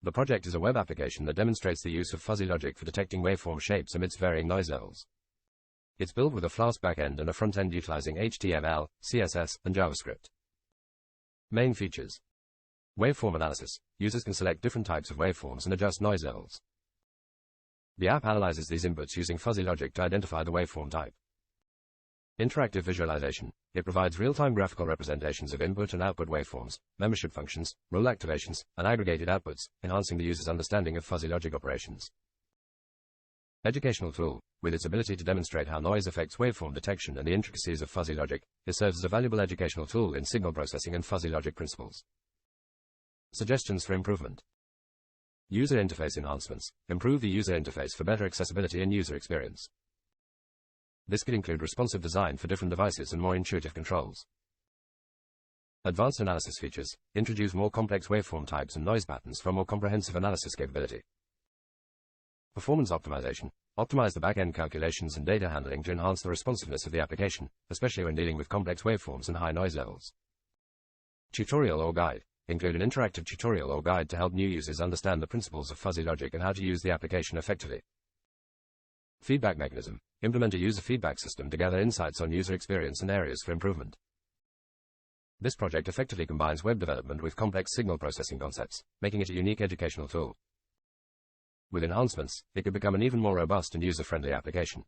The project is a web application that demonstrates the use of fuzzy logic for detecting waveform shapes amidst varying noise levels. It's built with a Flask backend and a front-end utilizing HTML, CSS, and JavaScript. Main features. Waveform analysis. Users can select different types of waveforms and adjust noise levels. The app analyzes these inputs using fuzzy logic to identify the waveform type. Interactive visualization. It provides real-time graphical representations of input and output waveforms, membership functions, rule activations, and aggregated outputs, enhancing the user's understanding of fuzzy logic operations. Educational tool. With its ability to demonstrate how noise affects waveform detection and the intricacies of fuzzy logic, it serves as a valuable educational tool in signal processing and fuzzy logic principles. Suggestions for improvement. User interface enhancements. Improve the user interface for better accessibility and user experience. This could include responsive design for different devices and more intuitive controls. Advanced analysis features. Introduce more complex waveform types and noise patterns for a more comprehensive analysis capability. Performance optimization. Optimize the back-end calculations and data handling to enhance the responsiveness of the application, especially when dealing with complex waveforms and high noise levels. Tutorial or guide. Include an interactive tutorial or guide to help new users understand the principles of fuzzy logic and how to use the application effectively. Feedback mechanism. Implement a user feedback system to gather insights on user experience and areas for improvement. This project effectively combines web development with complex signal processing concepts, making it a unique educational tool. With enhancements, it could become an even more robust and user-friendly application.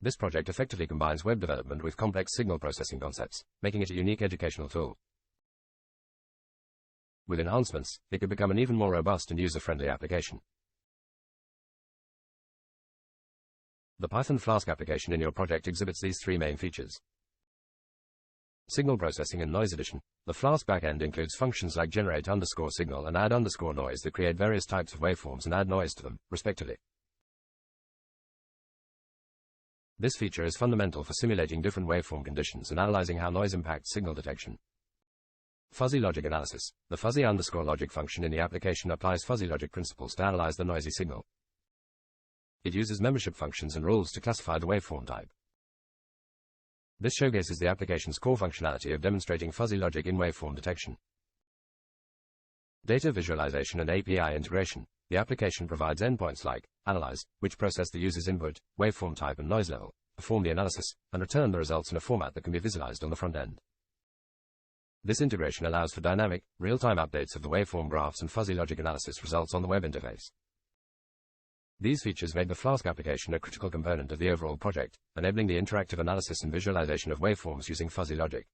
This project effectively combines web development with complex signal processing concepts, making it a unique educational tool. With enhancements, it could become an even more robust and user-friendly application. The Python Flask application in your project exhibits these three main features. Signal processing and noise addition. The Flask backend includes functions like generate_signal and add_noise that create various types of waveforms and add noise to them, respectively. This feature is fundamental for simulating different waveform conditions and analyzing how noise impacts signal detection. Fuzzy logic analysis. The fuzzy_logic function in the application applies fuzzy logic principles to analyze the noisy signal. It uses membership functions and rules to classify the waveform type. This showcases the application's core functionality of demonstrating fuzzy logic in waveform detection. Data visualization and API integration. The application provides endpoints like analyze, which process the user's input, waveform type and noise level, perform the analysis, and return the results in a format that can be visualized on the front end. This integration allows for dynamic, real-time updates of the waveform graphs and fuzzy logic analysis results on the web interface. These features make the Flask application a critical component of the overall project, enabling the interactive analysis and visualization of waveforms using fuzzy logic.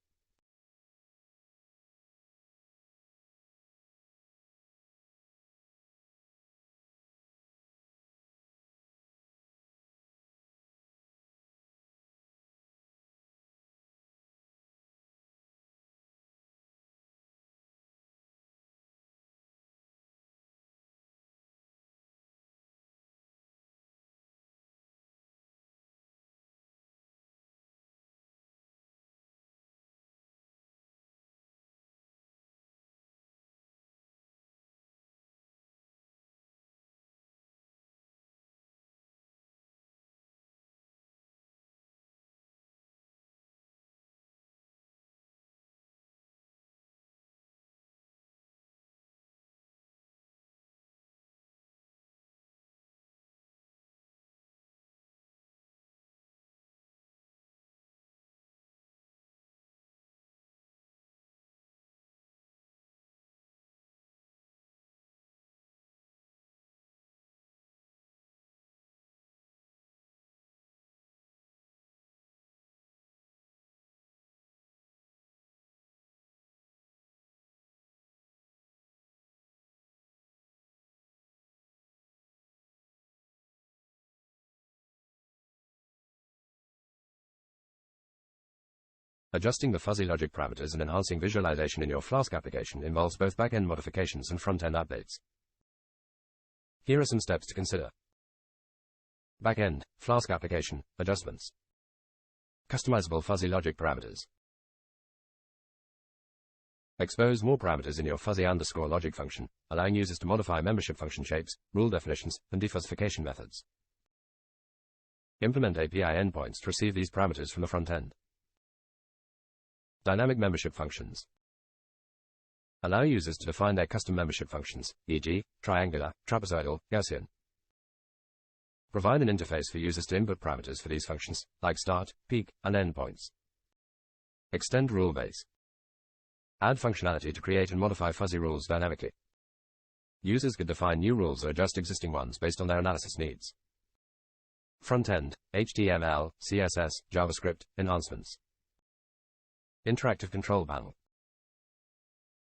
Adjusting the fuzzy logic parameters and enhancing visualization in your Flask application involves both back-end modifications and front-end updates. Here are some steps to consider. Back-end, Flask application, adjustments. Customizable fuzzy logic parameters. Expose more parameters in your fuzzy_logic function, allowing users to modify membership function shapes, rule definitions, and defuzzification methods. Implement API endpoints to receive these parameters from the front end. Dynamic membership functions. Allow users to define their custom membership functions, e.g., triangular, trapezoidal, Gaussian. Provide an interface for users to input parameters for these functions, like start, peak, and endpoints. Extend rule base. Add functionality to create and modify fuzzy rules dynamically. Users could define new rules or adjust existing ones based on their analysis needs. Front-end, HTML, CSS, JavaScript, enhancements. Interactive control panel.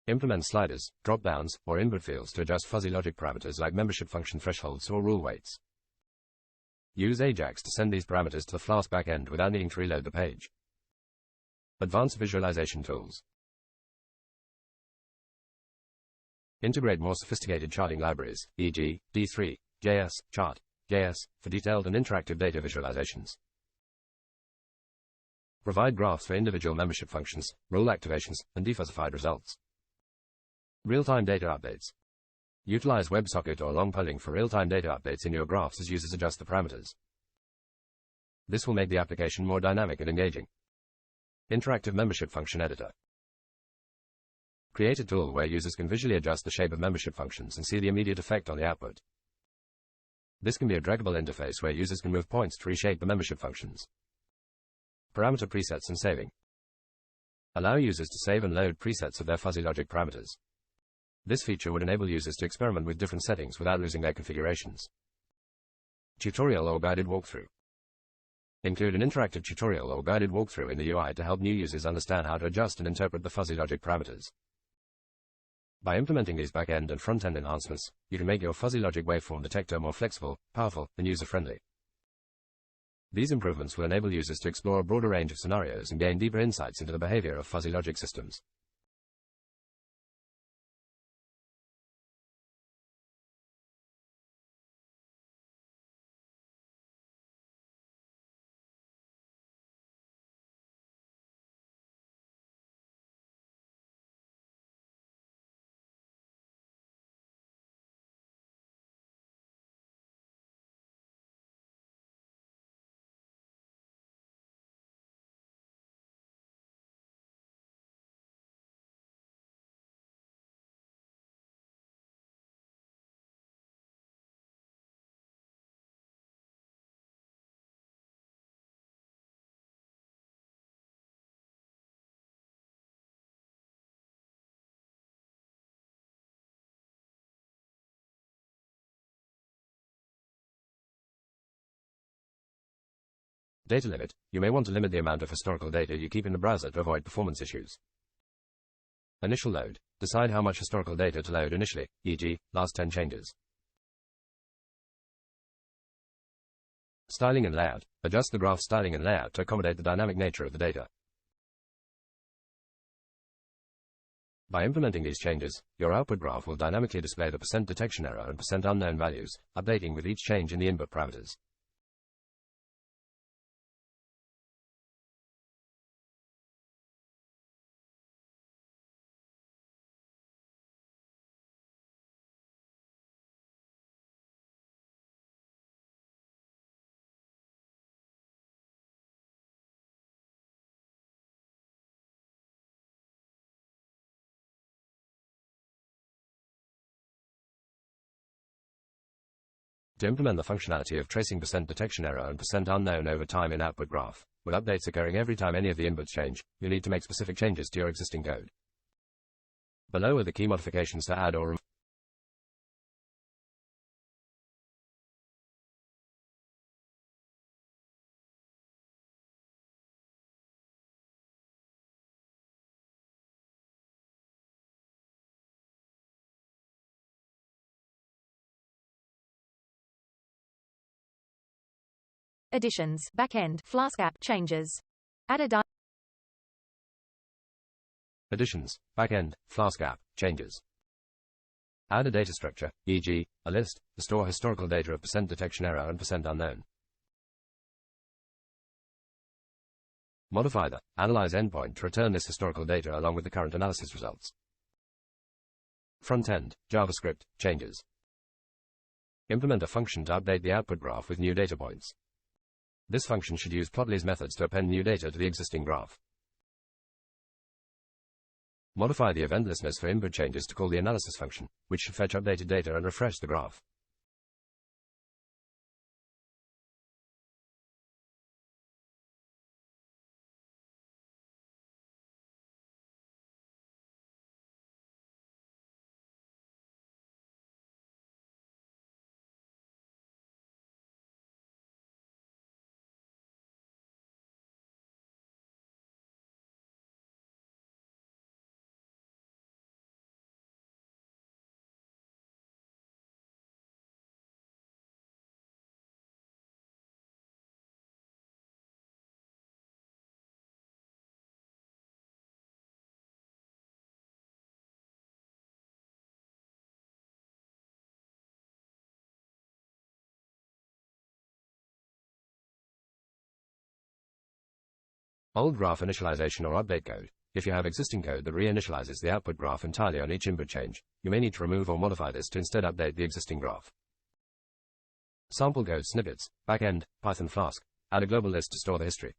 Implement sliders, drop-downs, or input fields to adjust fuzzy logic parameters like membership function thresholds or rule weights. Use AJAX to send these parameters to the Flask backend without needing to reload the page. Advanced visualization tools. Integrate more sophisticated charting libraries, e.g., D3, JS, Chart, JS, for detailed and interactive data visualizations. Provide graphs for individual membership functions, rule activations, and defuzzified results. Real-time data updates. Utilize WebSocket or long polling for real-time data updates in your graphs as users adjust the parameters. This will make the application more dynamic and engaging. Interactive membership function editor. Create a tool where users can visually adjust the shape of membership functions and see the immediate effect on the output. This can be a draggable interface where users can move points to reshape the membership functions. Parameter presets and saving. Allow users to save and load presets of their fuzzy logic parameters. This feature would enable users to experiment with different settings without losing their configurations. Tutorial or guided walkthrough. Include an interactive tutorial or guided walkthrough in the UI to help new users understand how to adjust and interpret the fuzzy logic parameters. By implementing these back-end and front-end enhancements, you can make your fuzzy logic waveform detector more flexible, powerful, and user-friendly. These improvements will enable users to explore a broader range of scenarios and gain deeper insights into the behavior of fuzzy logic systems. Data limit. You may want to limit the amount of historical data you keep in the browser to avoid performance issues. Initial load. Decide how much historical data to load initially, e.g., last 10 changes. Styling and layout. Adjust the graph styling and layout to accommodate the dynamic nature of the data. By implementing these changes, your output graph will dynamically display the percent detection error and percent unknown values, updating with each change in the input parameters. To implement the functionality of tracing percent detection error and percent unknown over time in output graph, with updates occurring every time any of the inputs change, you need to make specific changes to your existing code. Below are the key modifications to add or remove. Additions, backend, Flask app, changes. Add a Additions, backend, Flask app, changes. Add a data structure, e.g., a list, to store historical data of percent detection error and percent unknown. Modify the analyze endpoint to return this historical data along with the current analysis results. Front-end, JavaScript, changes. Implement a function to update the output graph with new data points. This function should use Plotly's methods to append new data to the existing graph. Modify the eventlessness for input changes to call the analysis function, which should fetch updated data and refresh the graph. Old graph initialization or update code. If you have existing code that reinitializes the output graph entirely on each input change, you may need to remove or modify this to instead update the existing graph. Sample code snippets, backend, Python Flask. Add a global list to store the history.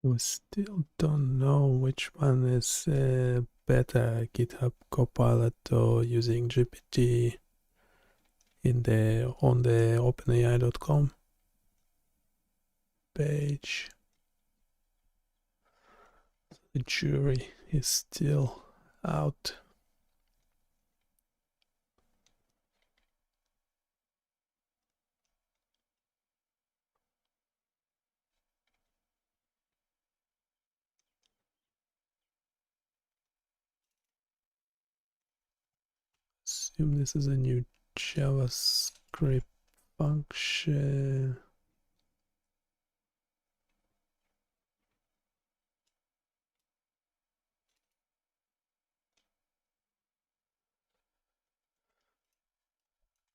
We still don't know which one is better, GitHub Copilot or using GPT on the OpenAI.com page. The jury is still out. Assume this is a new JavaScript function.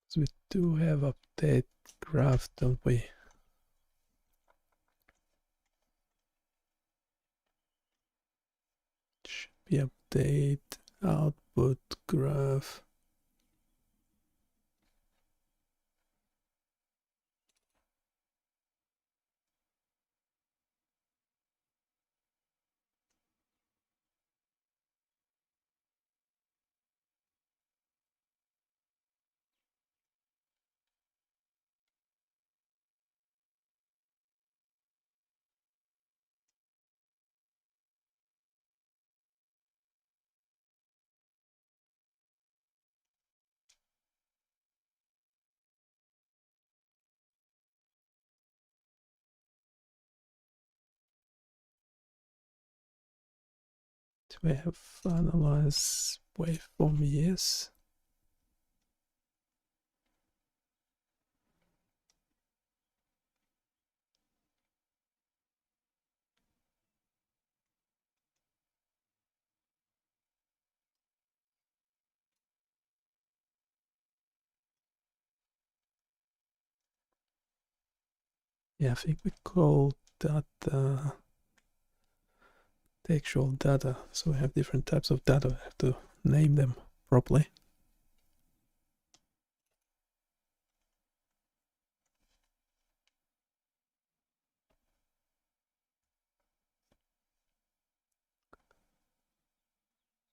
So we do have update graph, don't we? Should be update output graph. Do we have analyze waveform? Yes. Yeah, I think we call data textual data. So we have different types of data. I have to name them properly.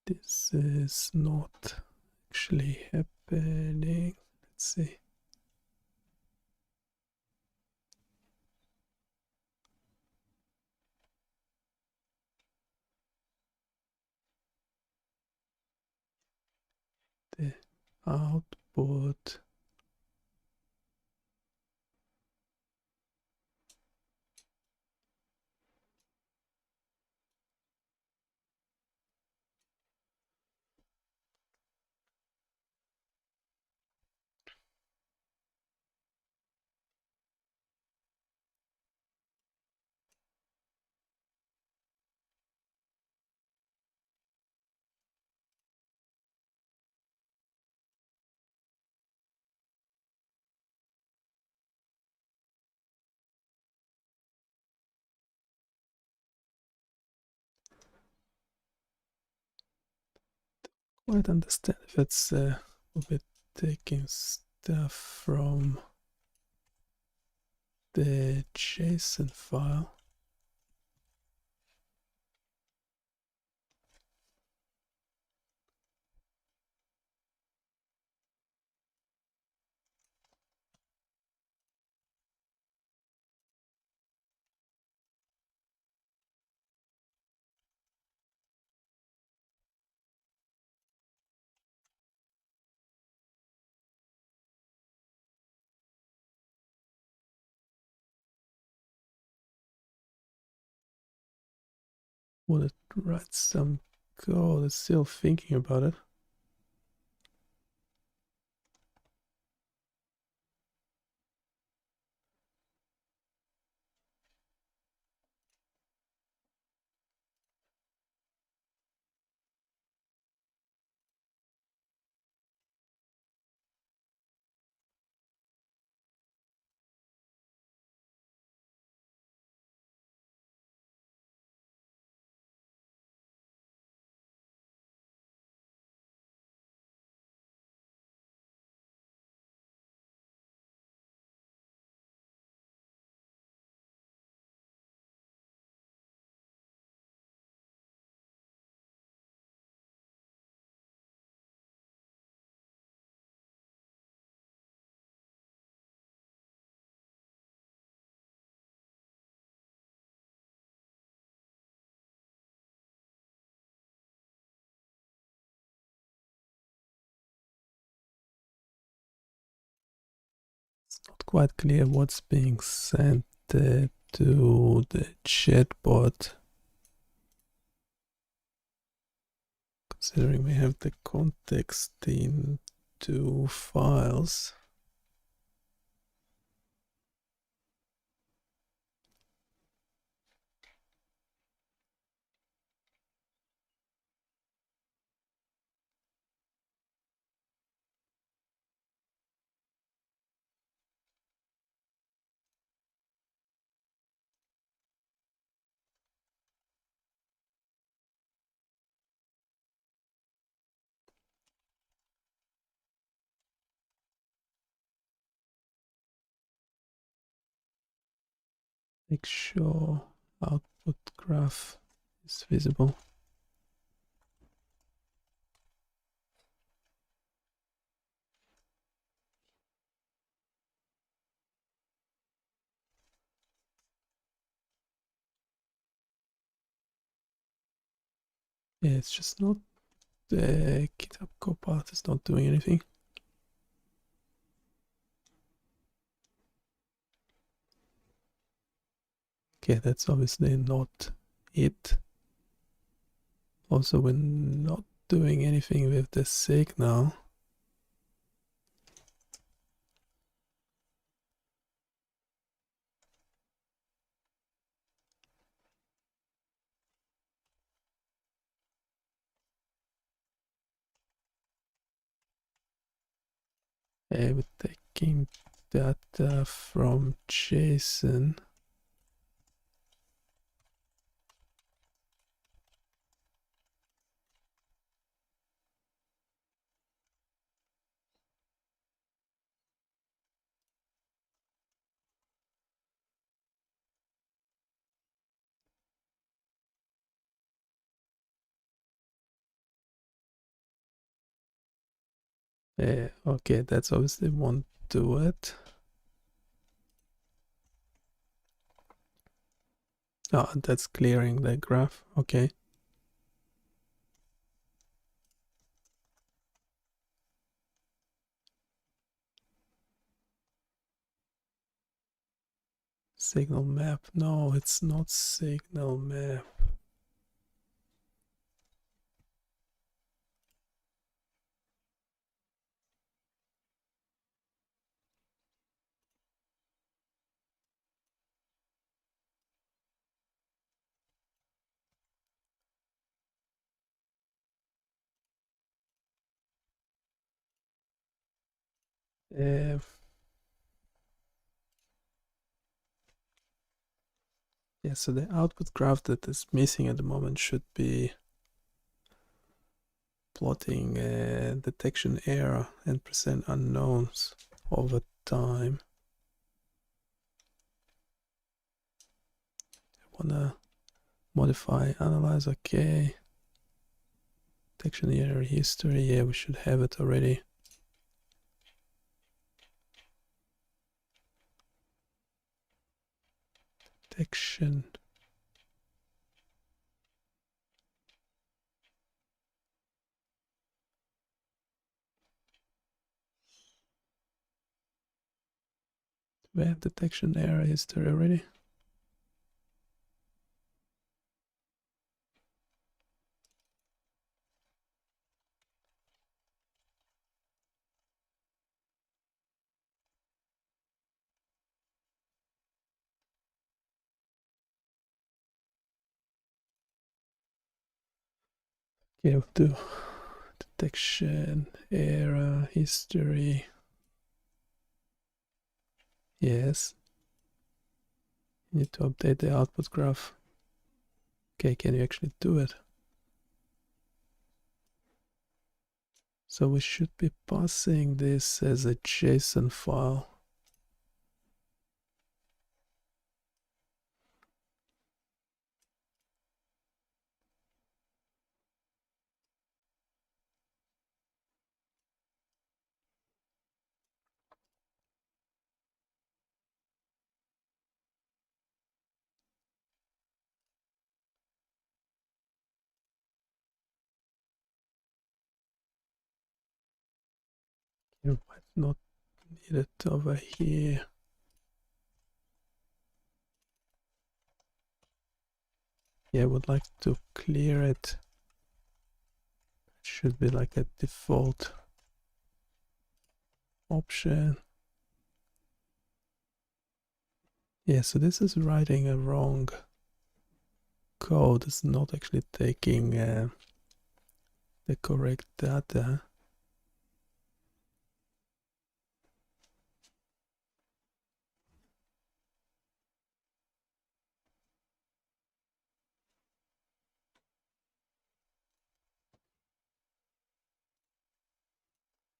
This is not actually happening. Let's see. The output. Quite understand if it's a bit taking stuff from the JSON file. Would it write some code? It's still thinking about it. not quite clear what's being sent to the chatbot, considering we have the context in two files. Make sure output graph is visible. Yeah, it's just not the GitHub Copilot is not doing anything. Okay, that's obviously not it. Also, we're not doing anything with the signal. We're taking data from JSON. Okay, that's obviously won't do it. Oh, that's clearing the graph. Okay. Signal map. No, it's not signal map. Uh, yeah, so the output graph that is missing at the moment should be plotting detection error and percent unknowns over time. I wanna modify analyze. Okay. Detection error history. Yeah, we should have it already. Detection. We have detection error history already. Okay, we'll do detection error history. Yes. You need to update the output graph. Okay, can you actually do it? So we should be passing this as a JSON file. You might not need it over here. Yeah, I would like to clear it. It should be like a default option. Yeah, so this is writing a wrong code. It's not actually taking the correct data.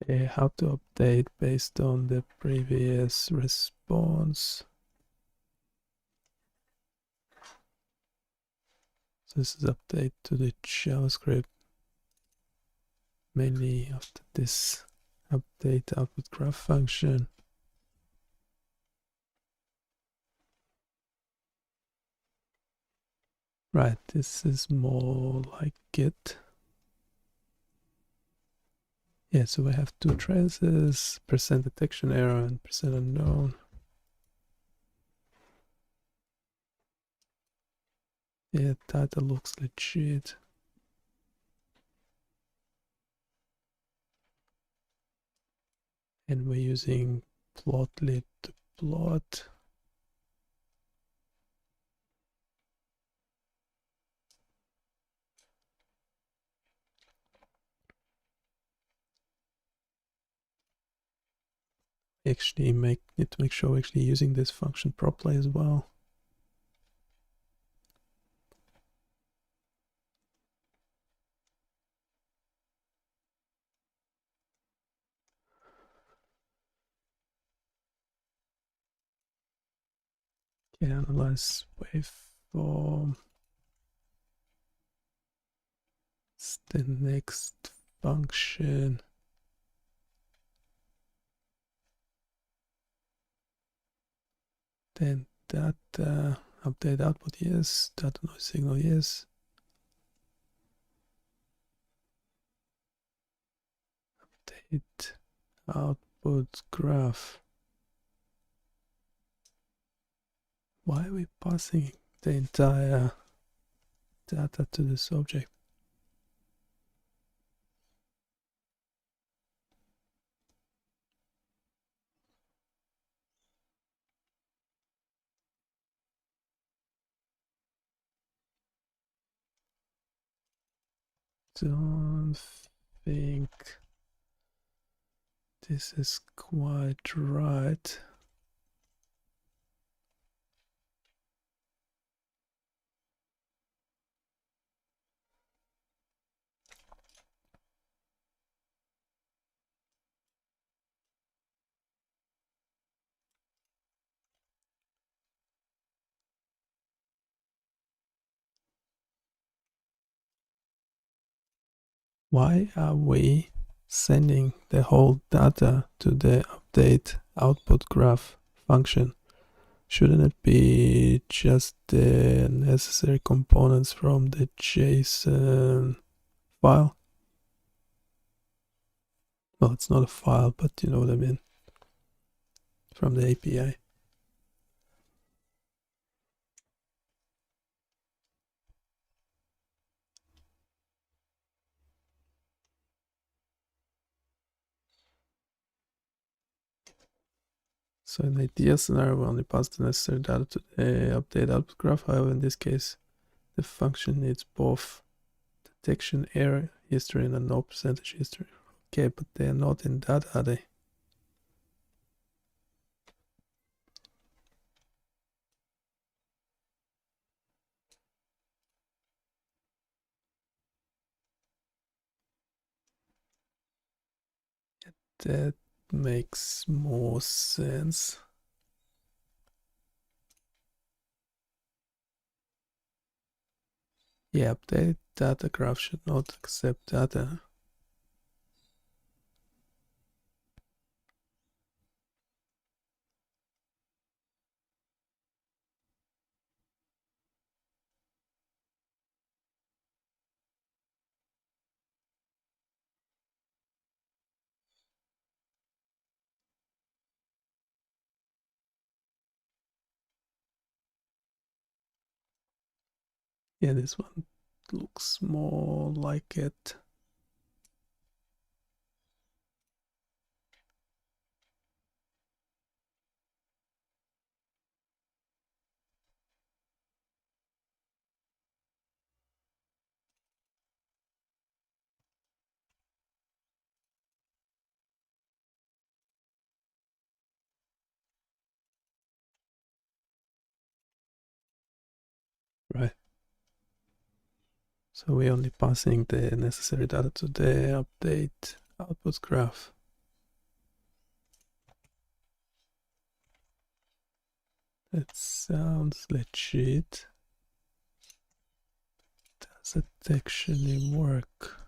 How to update based on the previous response. So this is update to the JavaScript. Mainly after this update output graph function. Right, this is more like it. Yeah, so we have two traces, percent detection error and percent unknown. Yeah, data looks legit. And we're using plotly to plot. Actually need to make sure we're actually using this function properly as well. Okay, analyze waveform. It's the next function. Then data update output, yes. Data noise signal, yes. Update output graph. Why are we passing the entire data to this object? Don't think this is quite right. Why are we sending the whole data to the update output graph function? Shouldn't it be just the necessary components from the JSON file? Well, it's not a file, but you know what I mean. From the API. So in the ideal scenario, we only pass the necessary data to the update output graph. However, in this case, the function needs both detection error history and a no percentage history. Okay, but they are not in that, are they? That makes more sense. Yeah, update data graph should not accept data. Yeah, this one looks more like it. Right. So we're only passing the necessary data to the update output graph. That sounds legit. Does it actually work?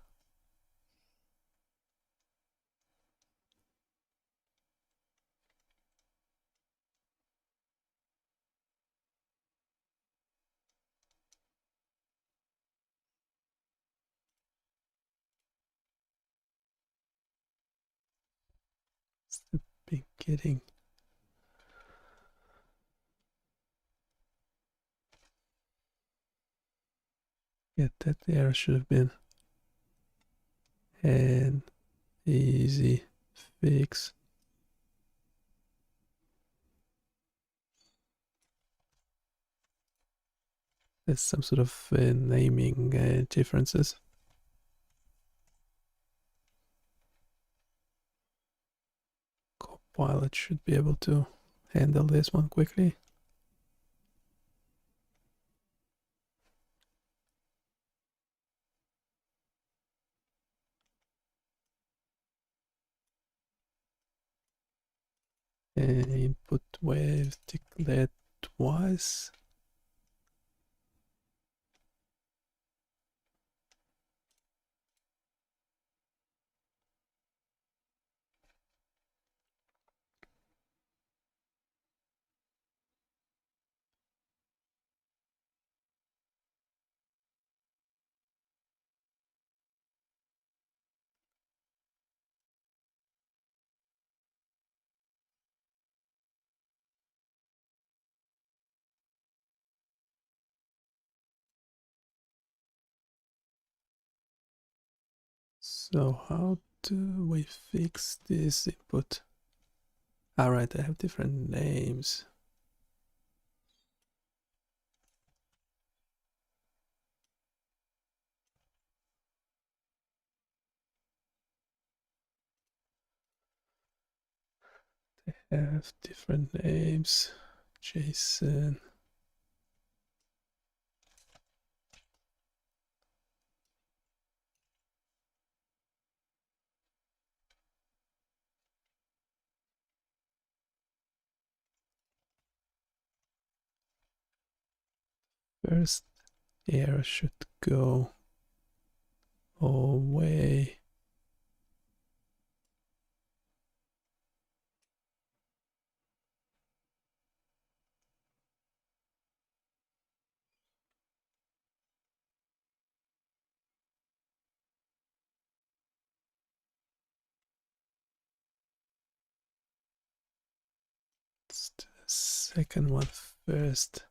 Step in getting. Yeah, that there should have been an easy fix. There's some sort of naming differences. Copilot should be able to handle this one quickly. Input wave declared twice. So how do we fix this input? Alright, I have different names. They have different names. Jason. First error should go away. It's the second one first.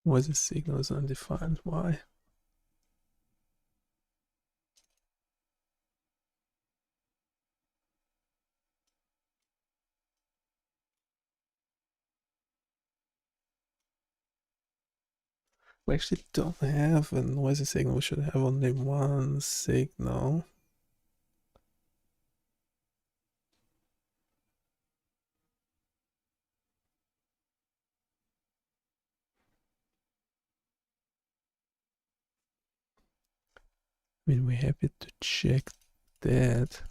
Why the signal is undefined? Why? We actually don't have a noisy signal. We should have only one signal. I mean, we're happy to check that.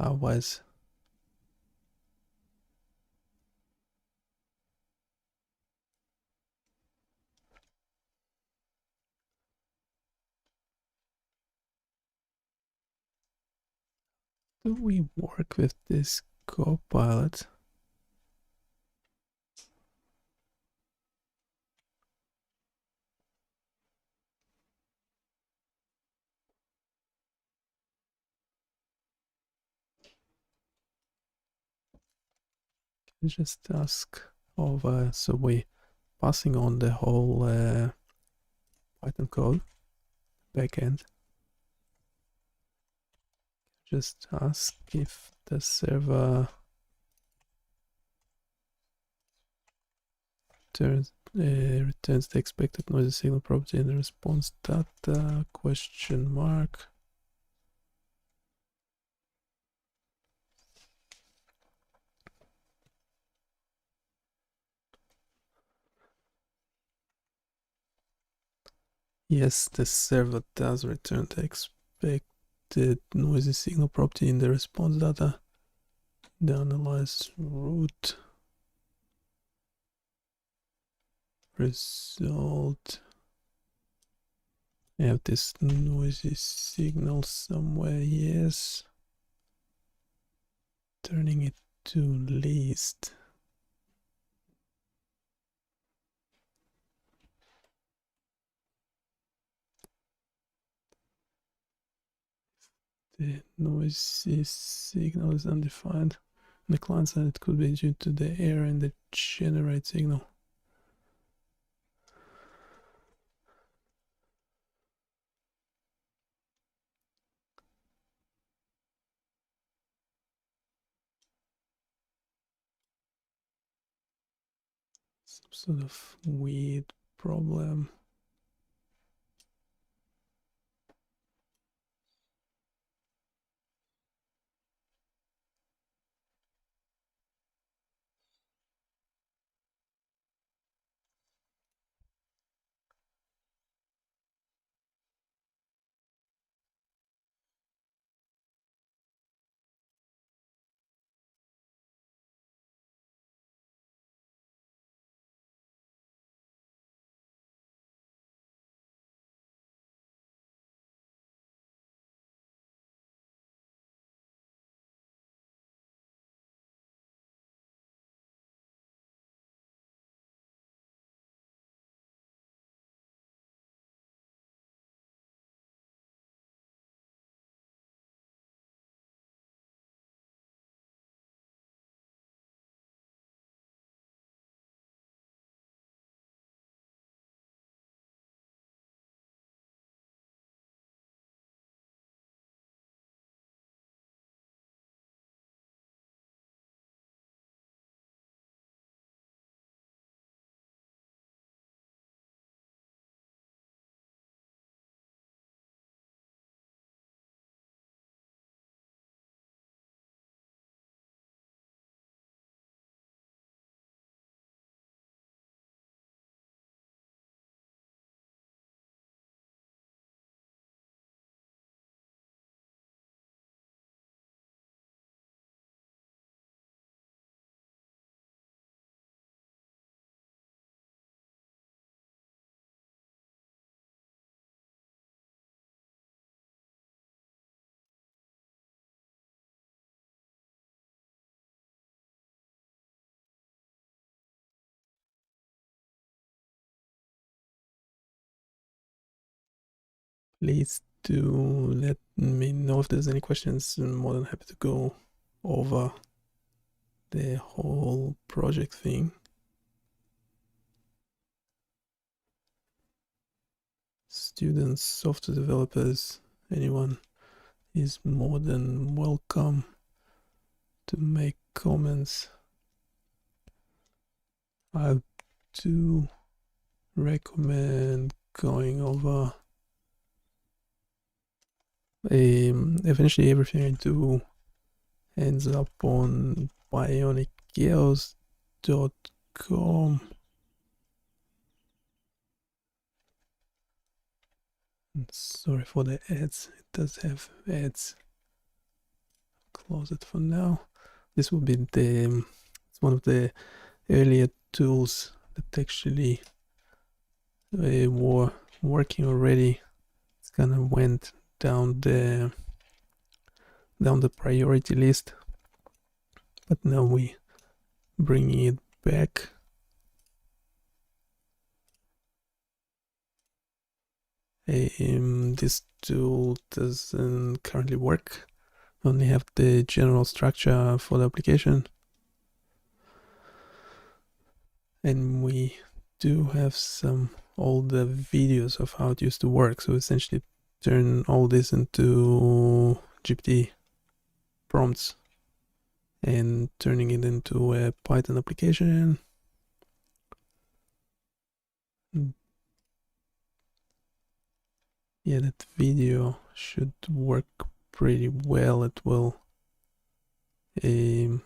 Otherwise, do we work with this Copilot? Just ask over, so we passing on the whole Python code backend. Just ask if the server returns the expected noisy signal property in the response data question mark. Yes, the server does return the expected noisy signal property in the response data. The analyze root result. I have this noisy signal somewhere, yes. Turning it to least. The noisy signal is undefined. On the client side, it could be due to the error in the generate signal. Some sort of weird problem. Please do let me know if there's any questions. I'm more than happy to go over the whole project thing. Students, software developers, anyone is more than welcome to make comments. I do recommend going over eventually everything I do ends up on bionicgirls.com. Sorry for the ads, it does have ads. close it for now. This will be it's one of the earlier tools that actually were working already. It's kind of went down the priority list, but now we bring it back. This tool doesn't currently work. Only have the general structure for the application, and we do have some older videos of how it used to work. So essentially turn all this into GPT prompts and turning it into a Python application. Yeah, that video should work pretty well. It will it's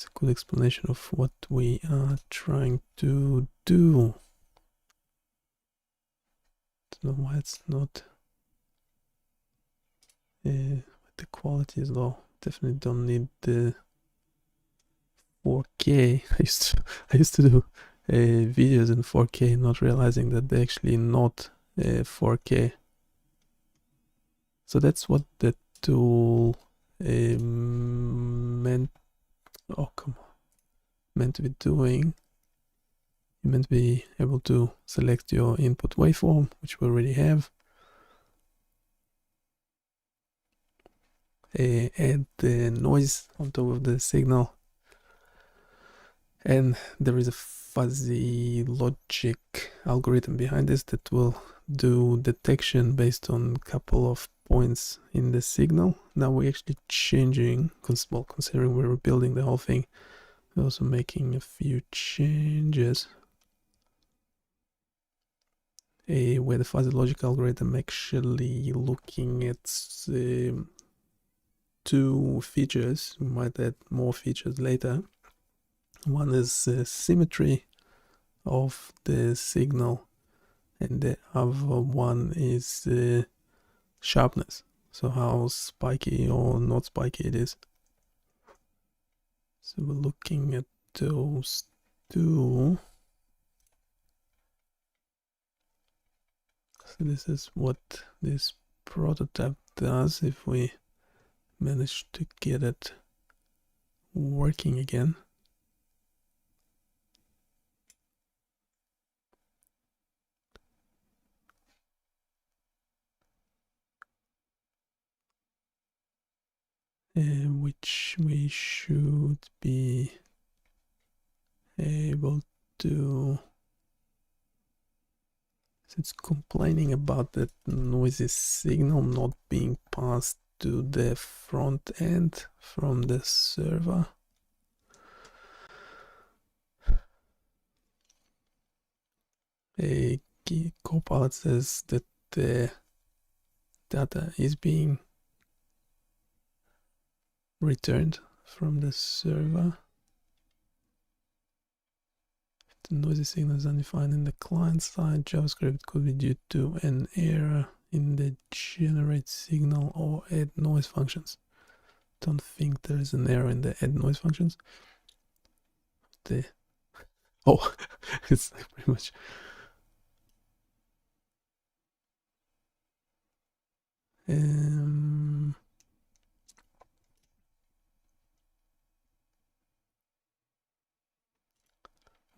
a good explanation of what we are trying to do. I don't know why it's not the quality is low. Definitely don't need the 4K. I used to do videos in 4K, not realizing that they're actually not 4K. So that's what the tool meant to be doing. You meant to be able to select your input waveform, which we already have. Add the noise on top of the signal, and there is a fuzzy logic algorithm behind this that will do detection based on a couple of points in the signal. Now we're actually changing, considering we were building the whole thing, we're also making a few changes. Where the fuzzy logic algorithm actually looking at two features. We might add more features later. One is symmetry of the signal, and the other one is sharpness, so how spiky or not spiky it is. So we're looking at those two. So this is what this prototype does if we manage to get it working again. Which we should be able to. So it's complaining about that noisy signal not being passed to the front end from the server. A Copilot says that the data is being returned from the server. If the noisy signal is undefined in the client side, JavaScript could be due to an error in the generate signal or add noise functions. Don't think there is an error in the add noise functions. It's like pretty much.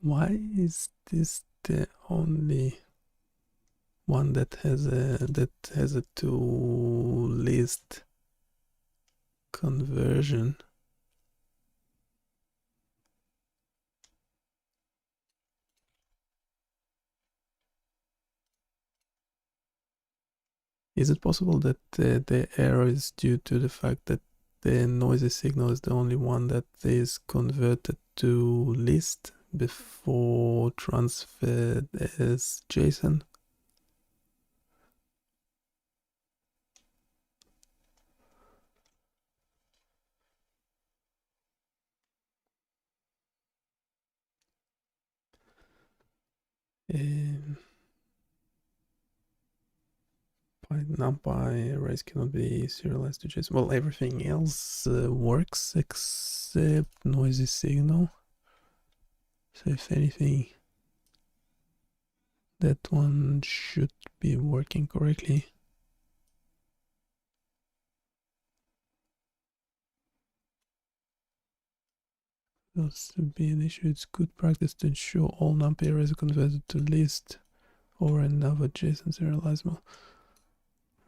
Why is this the only one that has a to list conversion? Is it possible that the error is due to the fact that the noisy signal is the only one that is converted to list before transferred as JSON? Why numpy arrays cannot be serialized to JSON? Well, everything else works except noisy signal. So if anything, that one should be working correctly. Else to be an issue, it's good practice to ensure all numpy arrays are converted to list or another JSON serializable.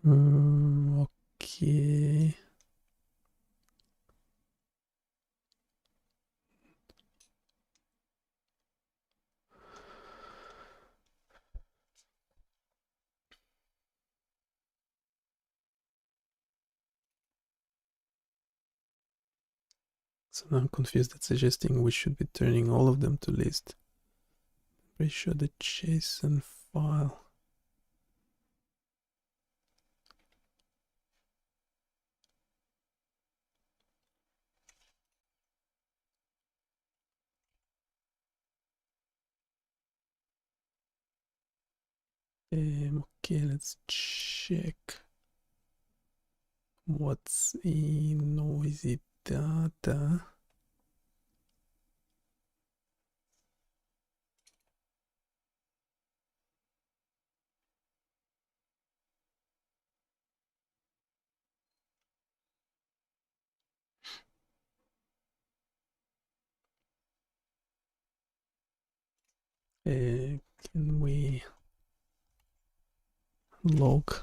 Okay. So now I'm confused at suggesting we should be turning all of them to list. Pretty sure the JSON file. Okay, let's check what's in noisy data. Can we log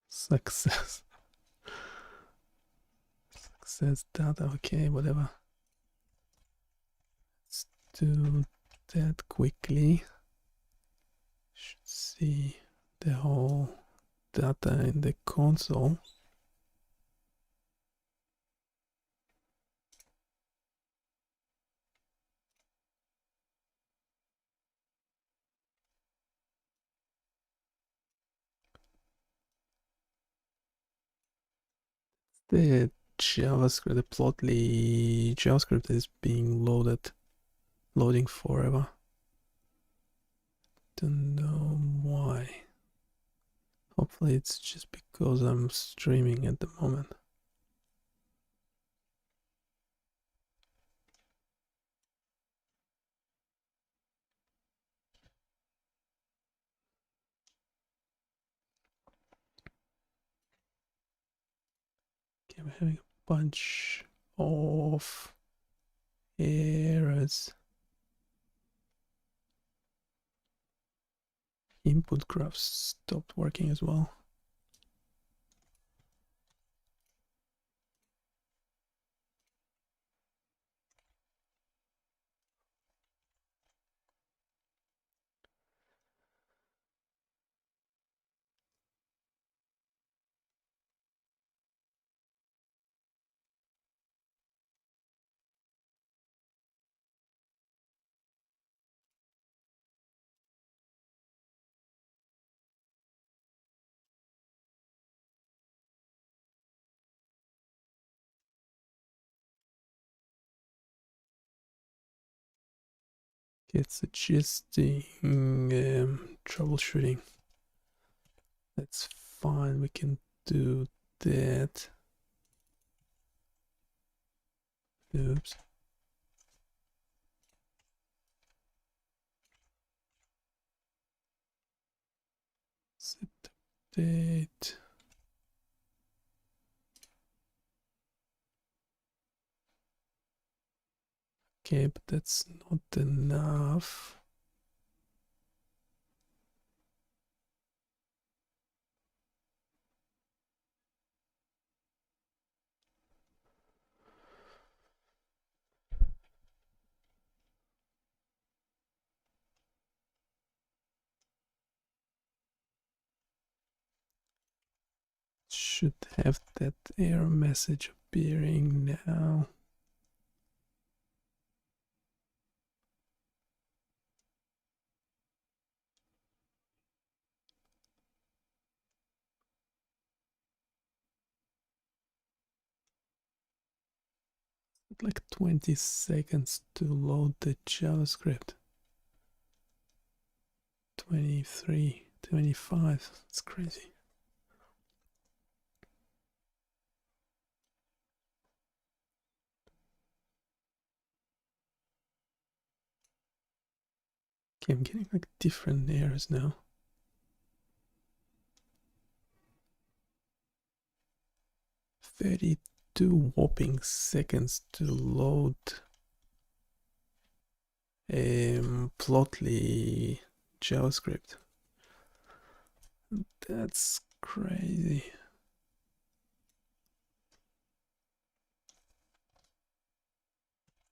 success? Success data, okay, whatever. Let's do that quickly. Should see the whole data in the console. The JavaScript, the Plotly JavaScript is being loading forever. Don't know why. Hopefully it's just because I'm streaming at the moment. Okay, I'm having a bunch of errors. Input graphs stopped working as well. It's suggesting troubleshooting. That's fine, we can do that. Oops. Set update. Okay, but that's not enough. Should have that error message appearing now. like 20 seconds to load the JavaScript. 23, 25, it's crazy. Okay, I'm getting like different errors now. 32 whopping seconds to load Plotly JavaScript. That's crazy.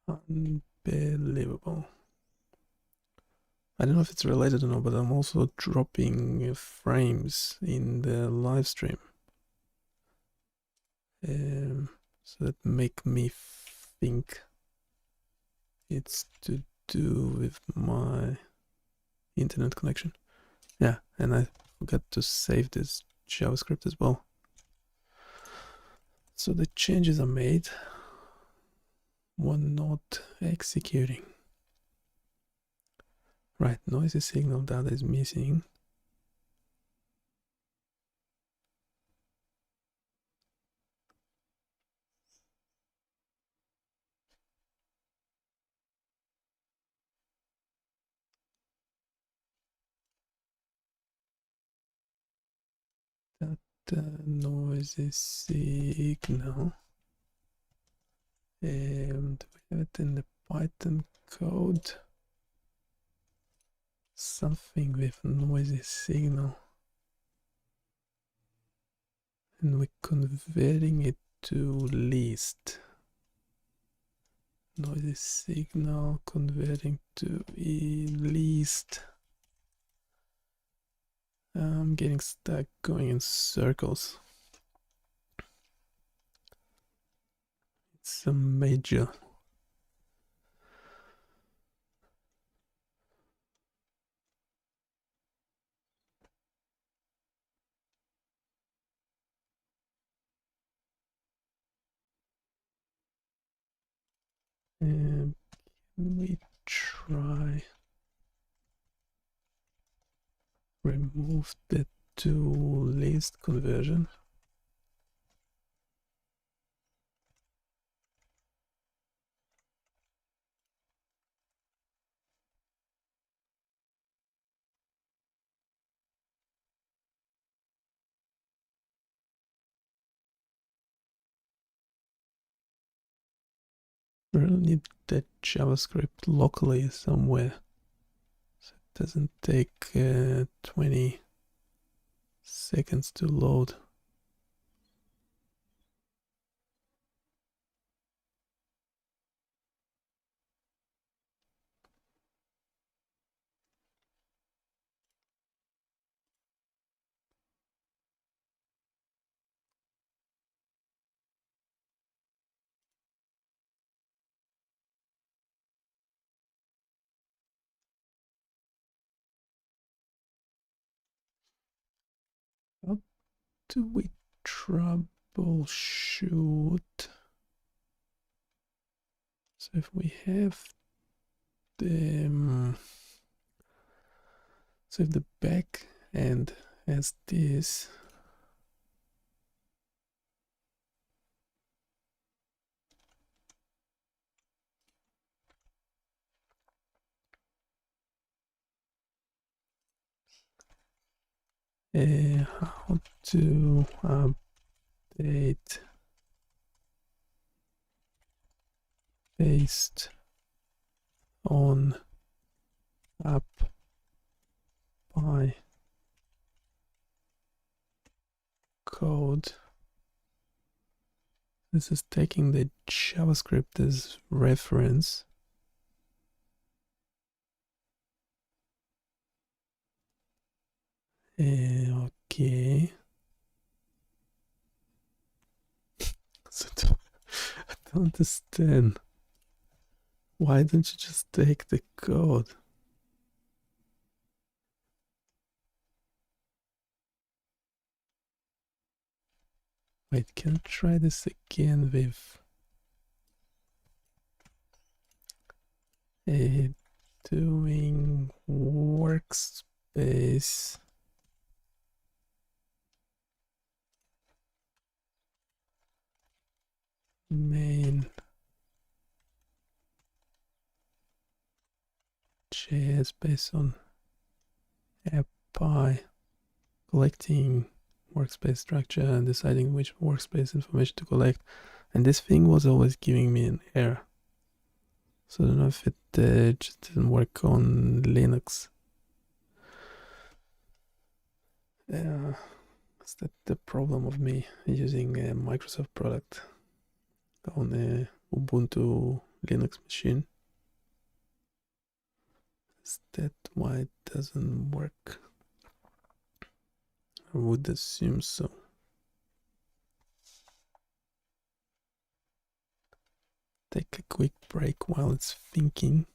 Unbelievable. I don't know if it's related or not, but I'm also dropping frames in the live stream. So that make me think it's to do with my internet connection. Yeah, and I forgot to save this JavaScript as well. So the changes are made, were not executing. Right, noisy signal data is missing. That noisy signal. And we have it in the Python code. Something with noisy signal. And we're converting it to least. Noisy signal converting to least. I'm getting stuck going in circles. It's a major. Can we try remove the to least conversion? We really need that JavaScript locally somewhere, so it doesn't take 20 seconds to load. How do we troubleshoot? So if we have the so if the back end has this, how to update based on app by code. This is taking the JavaScript as reference. Okay. So I don't understand. Why don't you just take the code? Wait, can I try this again with Doing workspace main JS based on AppPy, collecting workspace structure and deciding which workspace information to collect, and this thing was always giving me an error. So I don't know if it just didn't work on Linux. Is that the problem of me using a Microsoft product on a Ubuntu Linux machine? Is that why it doesn't work? I would assume so. Take a quick break while it's thinking.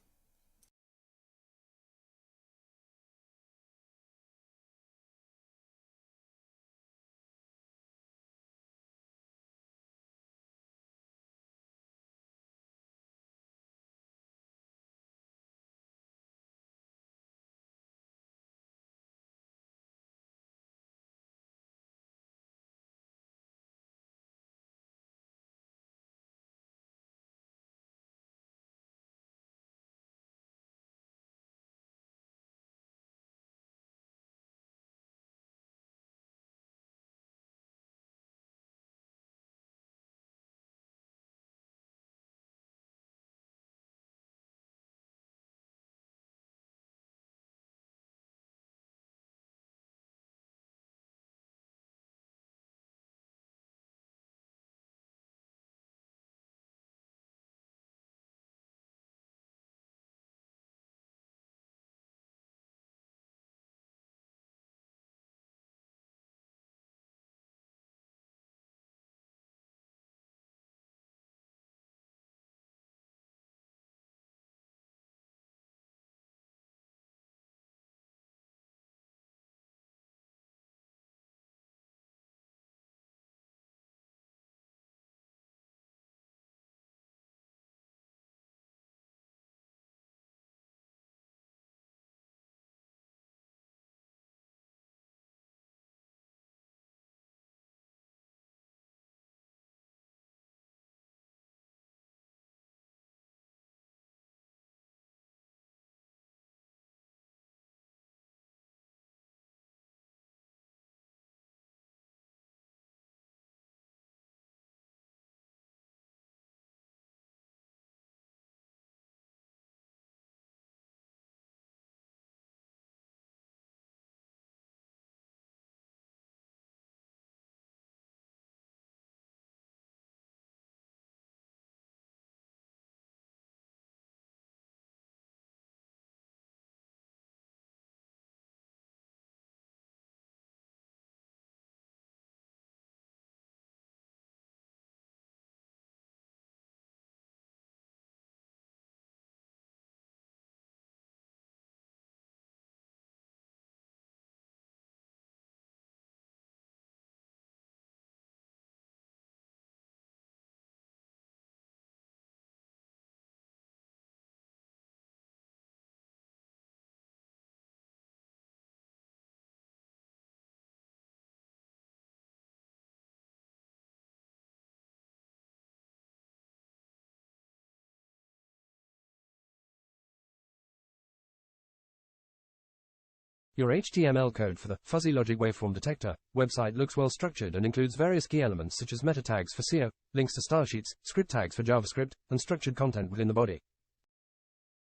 Your HTML code for the fuzzy logic waveform detector website looks well structured and includes various key elements such as meta tags for SEO, links to style sheets, script tags for JavaScript, and structured content within the body.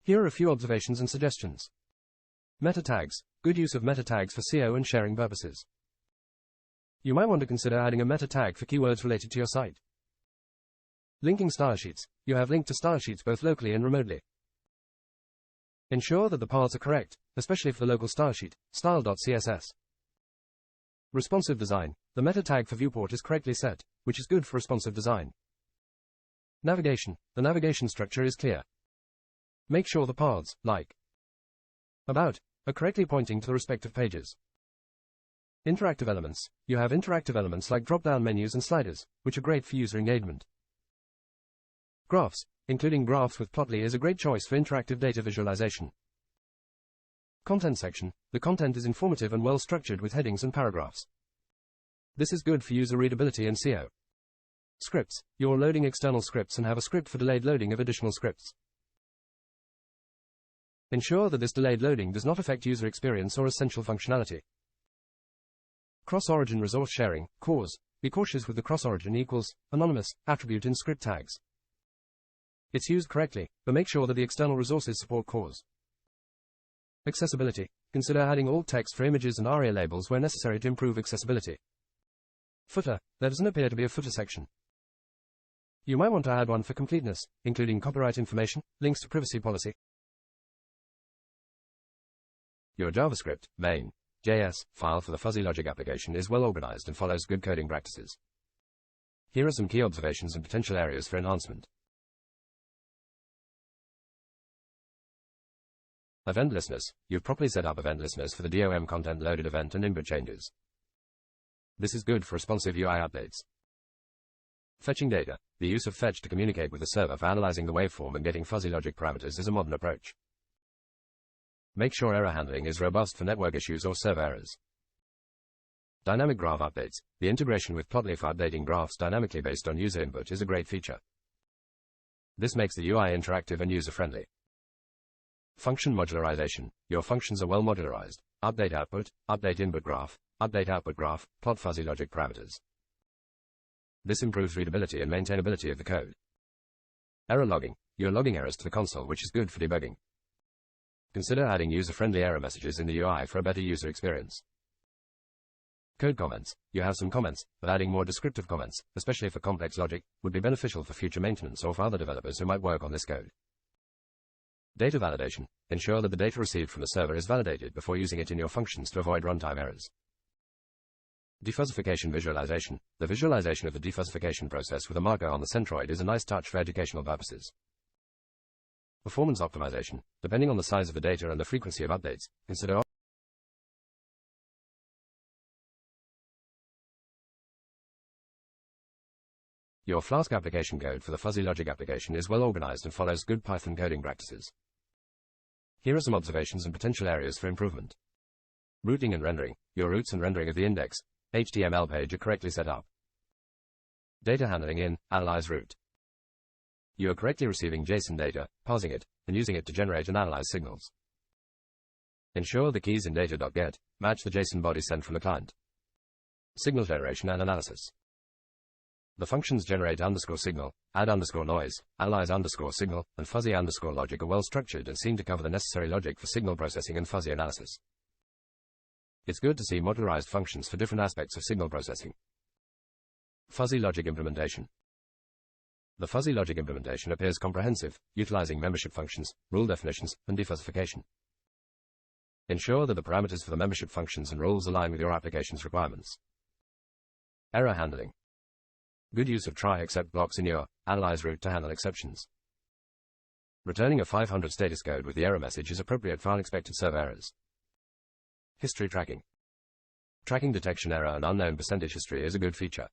Here are a few observations and suggestions. Meta tags. Good use of meta tags for SEO and sharing purposes. You might want to consider adding a meta tag for keywords related to your site. Linking style sheets. You have linked to style sheets both locally and remotely. Ensure that the paths are correct, especially for the local style sheet, style.css. Responsive design. The meta tag for viewport is correctly set, which is good for responsive design. Navigation. The navigation structure is clear. Make sure the paths, like about, are correctly pointing to the respective pages. Interactive elements. You have interactive elements like drop-down menus and sliders, which are great for user engagement. Graphs. including graphs with Plotly, is a great choice for interactive data visualization. Content section. The content is informative and well structured with headings and paragraphs. This is good for user readability and SEO. Scripts. You're loading external scripts and have a script for delayed loading of additional scripts. Ensure that this delayed loading does not affect user experience or essential functionality. Cross-origin resource sharing, CORS. Be cautious with the cross-origin equals anonymous attribute in script tags. It's used correctly, but make sure that the external resources support CORS. Accessibility. Consider adding alt text for images and ARIA labels where necessary to improve accessibility. Footer. There doesn't appear to be a footer section. You might want to add one for completeness, including copyright information, links to privacy policy. Your JavaScript, main.js, file for the fuzzy logic application is well organized and follows good coding practices. Here are some key observations and potential areas for enhancement. Event listeners. You've properly set up event listeners for the DOM content loaded event and input changes. This is good for responsive UI updates. Fetching data. The use of fetch to communicate with the server for analyzing the waveform and getting fuzzy logic parameters is a modern approach. Make sure error handling is robust for network issues or server errors. Dynamic graph updates. The integration with Plotly for updating graphs dynamically based on user input is a great feature. This makes the UI interactive and user-friendly. Function modularization. Your functions are well modularized. Update output, update input graph, update output graph, plot fuzzy logic parameters. This improves readability and maintainability of the code. Error logging. You're logging errors to the console, which is good for debugging. Consider adding user-friendly error messages in the UI for a better user experience. Code comments. You have some comments, but adding more descriptive comments, especially for complex logic, would be beneficial for future maintenance or for other developers who might work on this code. Data validation. Ensure that the data received from the server is validated before using it in your functions to avoid runtime errors. Defuzzification visualization. The visualization of the defuzzification process with a marker on the centroid is a nice touch for educational purposes. Performance optimization. Depending on the size of the data and the frequency of updates, consider Your Flask application code for the fuzzy logic application is well organized and follows good Python coding practices. Here are some observations and potential areas for improvement. Routing and rendering. Your routes and rendering of the index.html page are correctly set up. Data handling in analyze route. You are correctly receiving JSON data, parsing it, and using it to generate and analyze signals. Ensure the keys in data.get match the JSON body sent from the client. Signal generation and analysis. The functions generate _signal, add _noise, analyze _signal, and fuzzy _logic are well structured and seem to cover the necessary logic for signal processing and fuzzy analysis. It's good to see modularized functions for different aspects of signal processing. Fuzzy logic implementation. The fuzzy logic implementation appears comprehensive, utilizing membership functions, rule definitions, and defuzzification. Ensure that the parameters for the membership functions and rules align with your application's requirements. Error handling. Good use of try except blocks in your analyze route to handle exceptions. Returning a 500 status code with the error message is appropriate for unexpected server errors. History tracking. Tracking detection error and unknown percentage history is a good feature.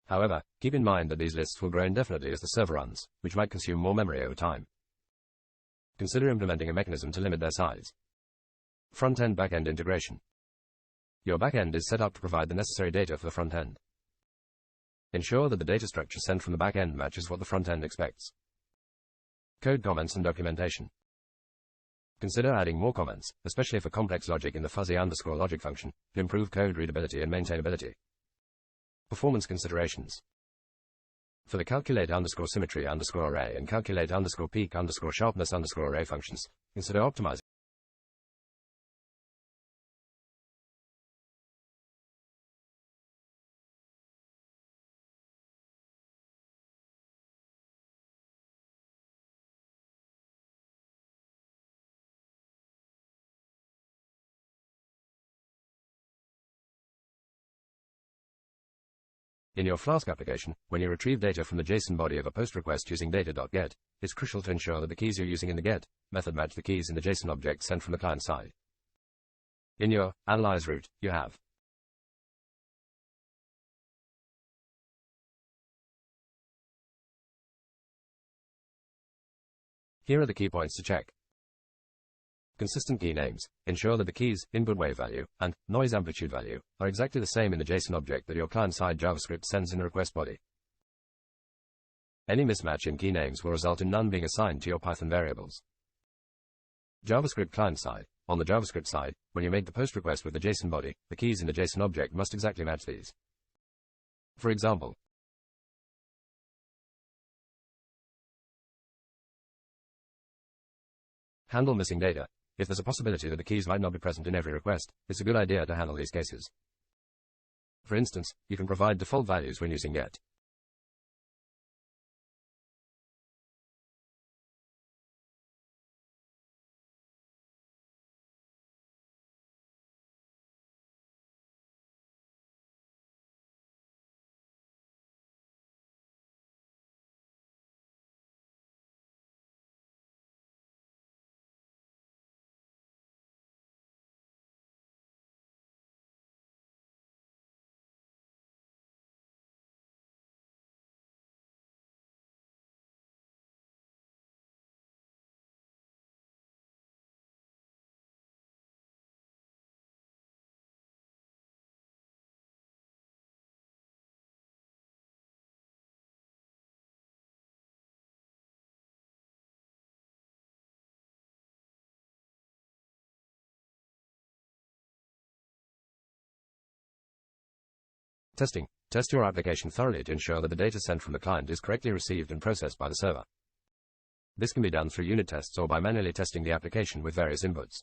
However, keep in mind that these lists will grow indefinitely as the server runs, which might consume more memory over time. Consider implementing a mechanism to limit their size. Front-end back-end integration. Your back-end is set up to provide the necessary data for the front-end. Ensure that the data structure sent from the back-end matches what the front-end expects. Code comments and documentation. Consider adding more comments, especially for complex logic in the fuzzy _logic function, to improve code readability and maintainability. Performance considerations. For the calculate _symmetry _array and calculate _peak _sharpness _array functions, consider optimizing In your Flask application, when you retrieve data from the JSON body of a POST request using data.get, it's crucial to ensure that the keys you're using in the get method match the keys in the JSON object sent from the client side. In your analyze route, you have Here are the key points to check. Consistent key names. Ensure that the keys, input wave value, and noise amplitude value are exactly the same in the JSON object that your client-side JavaScript sends in the request body. Any mismatch in key names will result in none being assigned to your Python variables. JavaScript client-side. On the JavaScript side, when you make the post request with the JSON body, the keys in the JSON object must exactly match these. For example, handle missing data. If there's a possibility that the keys might not be present in every request, it's a good idea to handle these cases. For instance, you can provide default values when using get. Testing. Test your application thoroughly to ensure that the data sent from the client is correctly received and processed by the server. This can be done through unit tests or by manually testing the application with various inputs.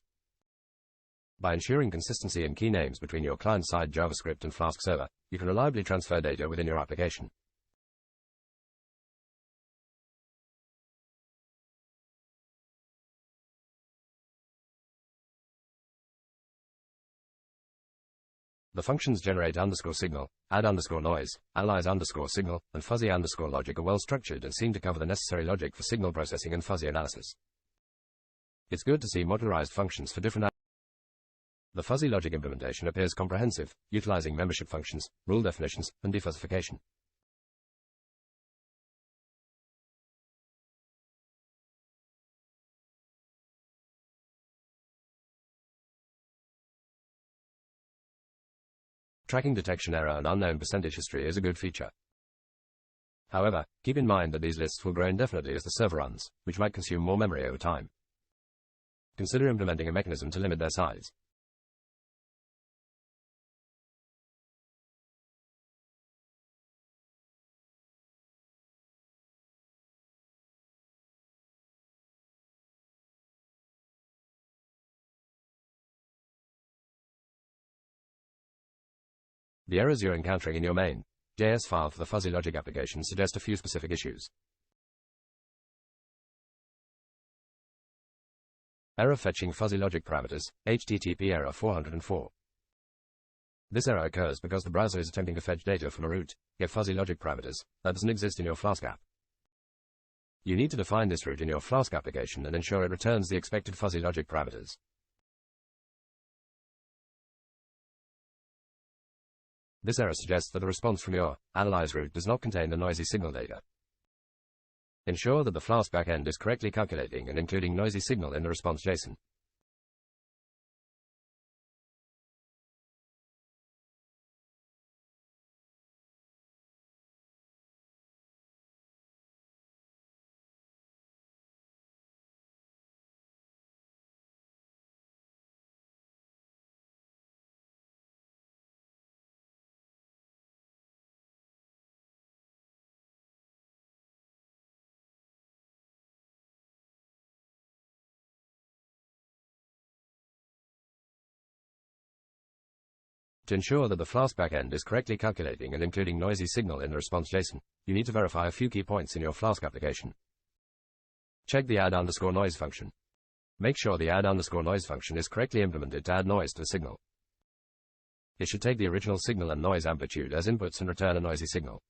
By ensuring consistency in key names between your client-side JavaScript and Flask server, you can reliably transfer data within your application. The functions generate signal, add noise, analyze signal, and fuzzy logic are well structured and seem to cover the necessary logic for signal processing and fuzzy analysis. It's good to see modularized functions for different. The fuzzy logic implementation appears comprehensive, utilizing membership functions, rule definitions, and defuzzification. Tracking detection error and unknown percentage history is a good feature. However, keep in mind that these lists will grow indefinitely as the server runs, which might consume more memory over time. Consider implementing a mechanism to limit their size. The errors you're encountering in your main.js file for the fuzzy logic application suggest a few specific issues. Error fetching fuzzy logic parameters, HTTP error 404. This error occurs because the browser is attempting to fetch data from a root, get fuzzy logic parameters, that doesn't exist in your Flask app. You need to define this root in your Flask application and ensure it returns the expected fuzzy logic parameters. This error suggests that the response from your analyze route does not contain the noisy signal data. Ensure that the Flask backend is correctly calculating and including noisy signal in the response JSON. To ensure that the Flask backend is correctly calculating and including noisy signal in the response JSON, you need to verify a few key points in your Flask application. Check the add_noise function. Make sure the add_noise function is correctly implemented to add noise to the signal. It should take the original signal and noise amplitude as inputs and return a noisy signal.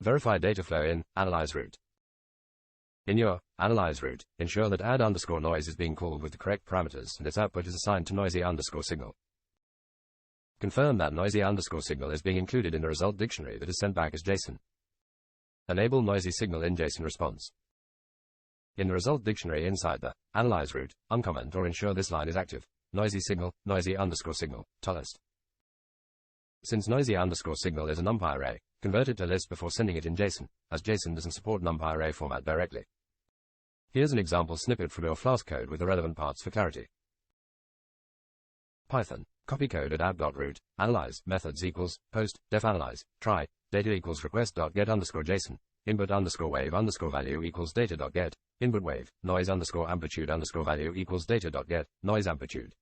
Verify data flow in analyze route. In your analyze route, ensure that add_noise is being called with the correct parameters and its output is assigned to noisy_signal. Confirm that noisy_signal is being included in the result dictionary that is sent back as JSON. Enable noisy signal in JSON response. In the result dictionary inside the analyze root, uncomment or ensure this line is active. Noisy signal, noisy underscore signal, tolist. Since noisy underscore signal is a numpy array, convert it to list before sending it in JSON, as JSON doesn't support numpy array format directly. Here's an example snippet from your Flask code with the relevant parts for clarity. Python, copy code at app.root, analyze, methods equals, post, def analyze, try, data equals request.get underscore JSON, input underscore wave underscore value equals data.get, input wave, noise underscore amplitude underscore value equals data.get, noise amplitude.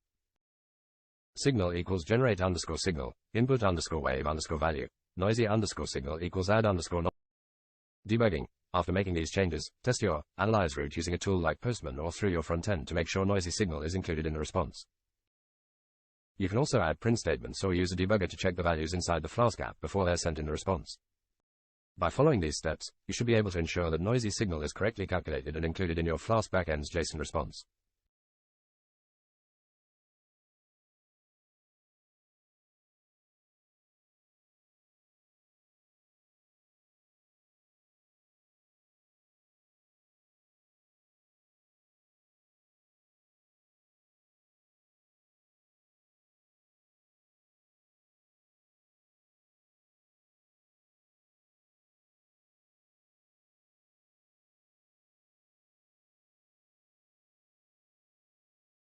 Signal equals generate underscore signal, input underscore wave underscore value, noisy underscore signal equals add underscore noise. Debugging. After making these changes, test your analyze route using a tool like Postman or through your front end to make sure noisy signal is included in the response. You can also add print statements or use a debugger to check the values inside the Flask app before they're sent in the response. By following these steps, you should be able to ensure that noisy signal is correctly calculated and included in your Flask backend's JSON response.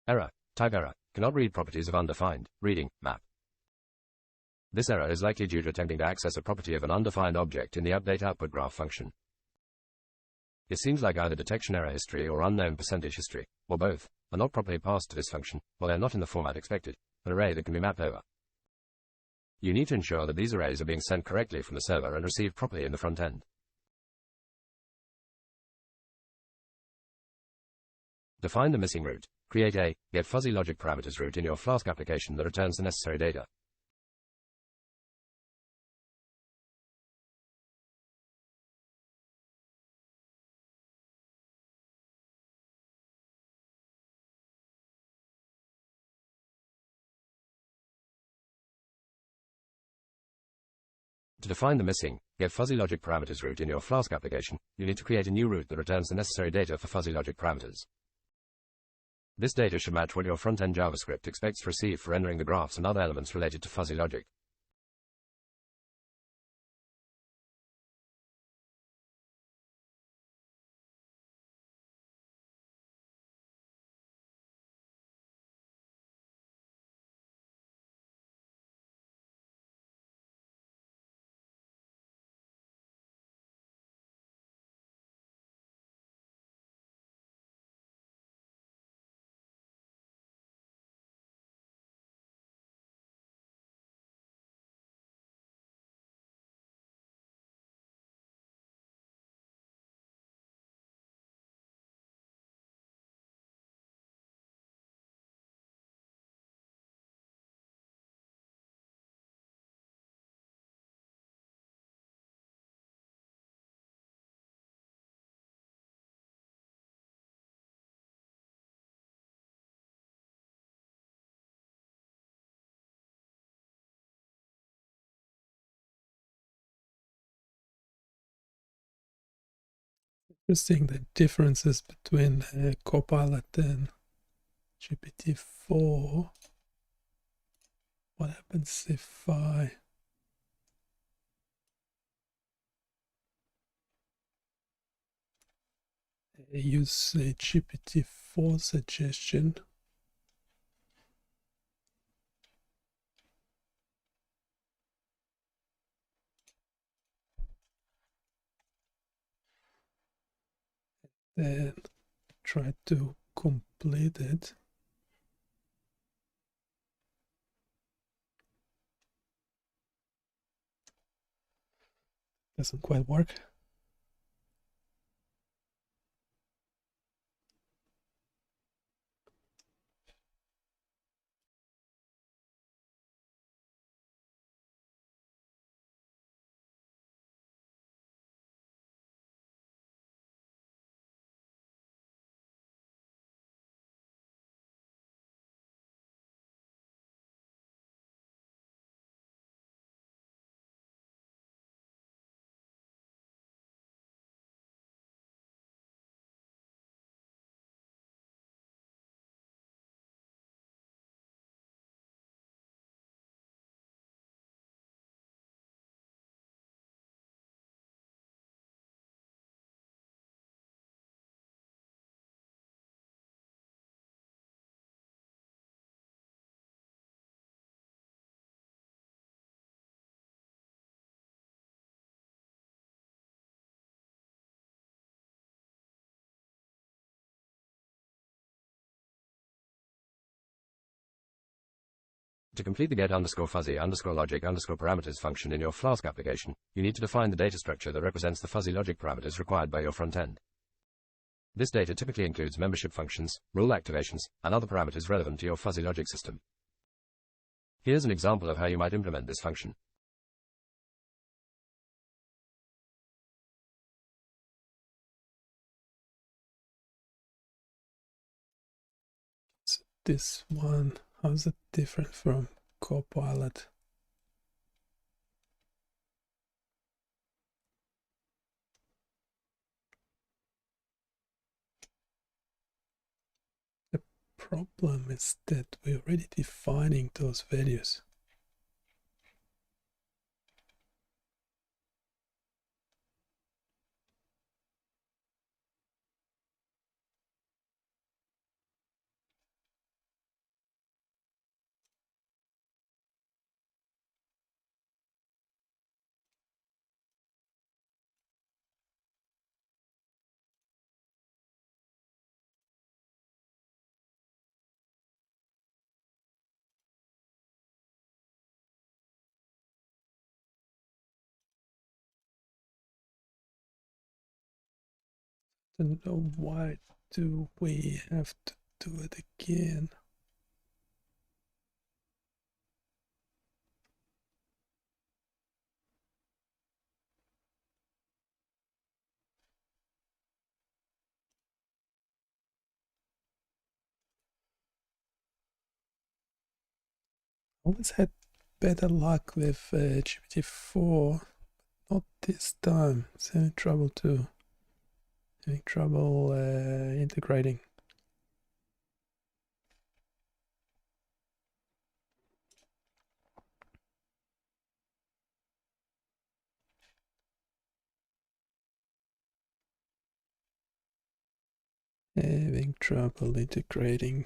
Error. Type error. Cannot read properties of undefined, reading, map. This error is likely due to attempting to access a property of an undefined object in the update output graph function. It seems like either detection error history or unknown percentage history, or both, are not properly passed to this function, or they are not in the format expected, an array that can be mapped over. You need to ensure that these arrays are being sent correctly from the server and received properly in the front end. Define the missing route. Create a get fuzzy logic parameters route in your Flask application that returns the necessary data. To define the missing get fuzzy logic parameters route in your Flask application, you need to create a new route that returns the necessary data for fuzzy logic parameters. This data should match what your front-end JavaScript expects to receive for rendering the graphs and other elements related to fuzzy logic. Interesting the differences between Copilot and GPT-4. What happens if I use a GPT-4 suggestion? Then try to complete it. Doesn't quite work. To complete the get_fuzzy_logic_parameters function in your Flask application, you need to define the data structure that represents the fuzzy logic parameters required by your front end. This data typically includes membership functions, rule activations, and other parameters relevant to your fuzzy logic system. Here's an example of how you might implement this function. So this one, how's it different from Copilot? The problem is that we're already defining those values. I don't know why do we have to do it again. Always had better luck with GPT-4, not this time. It's having trouble too. Having trouble integrating. Having trouble integrating.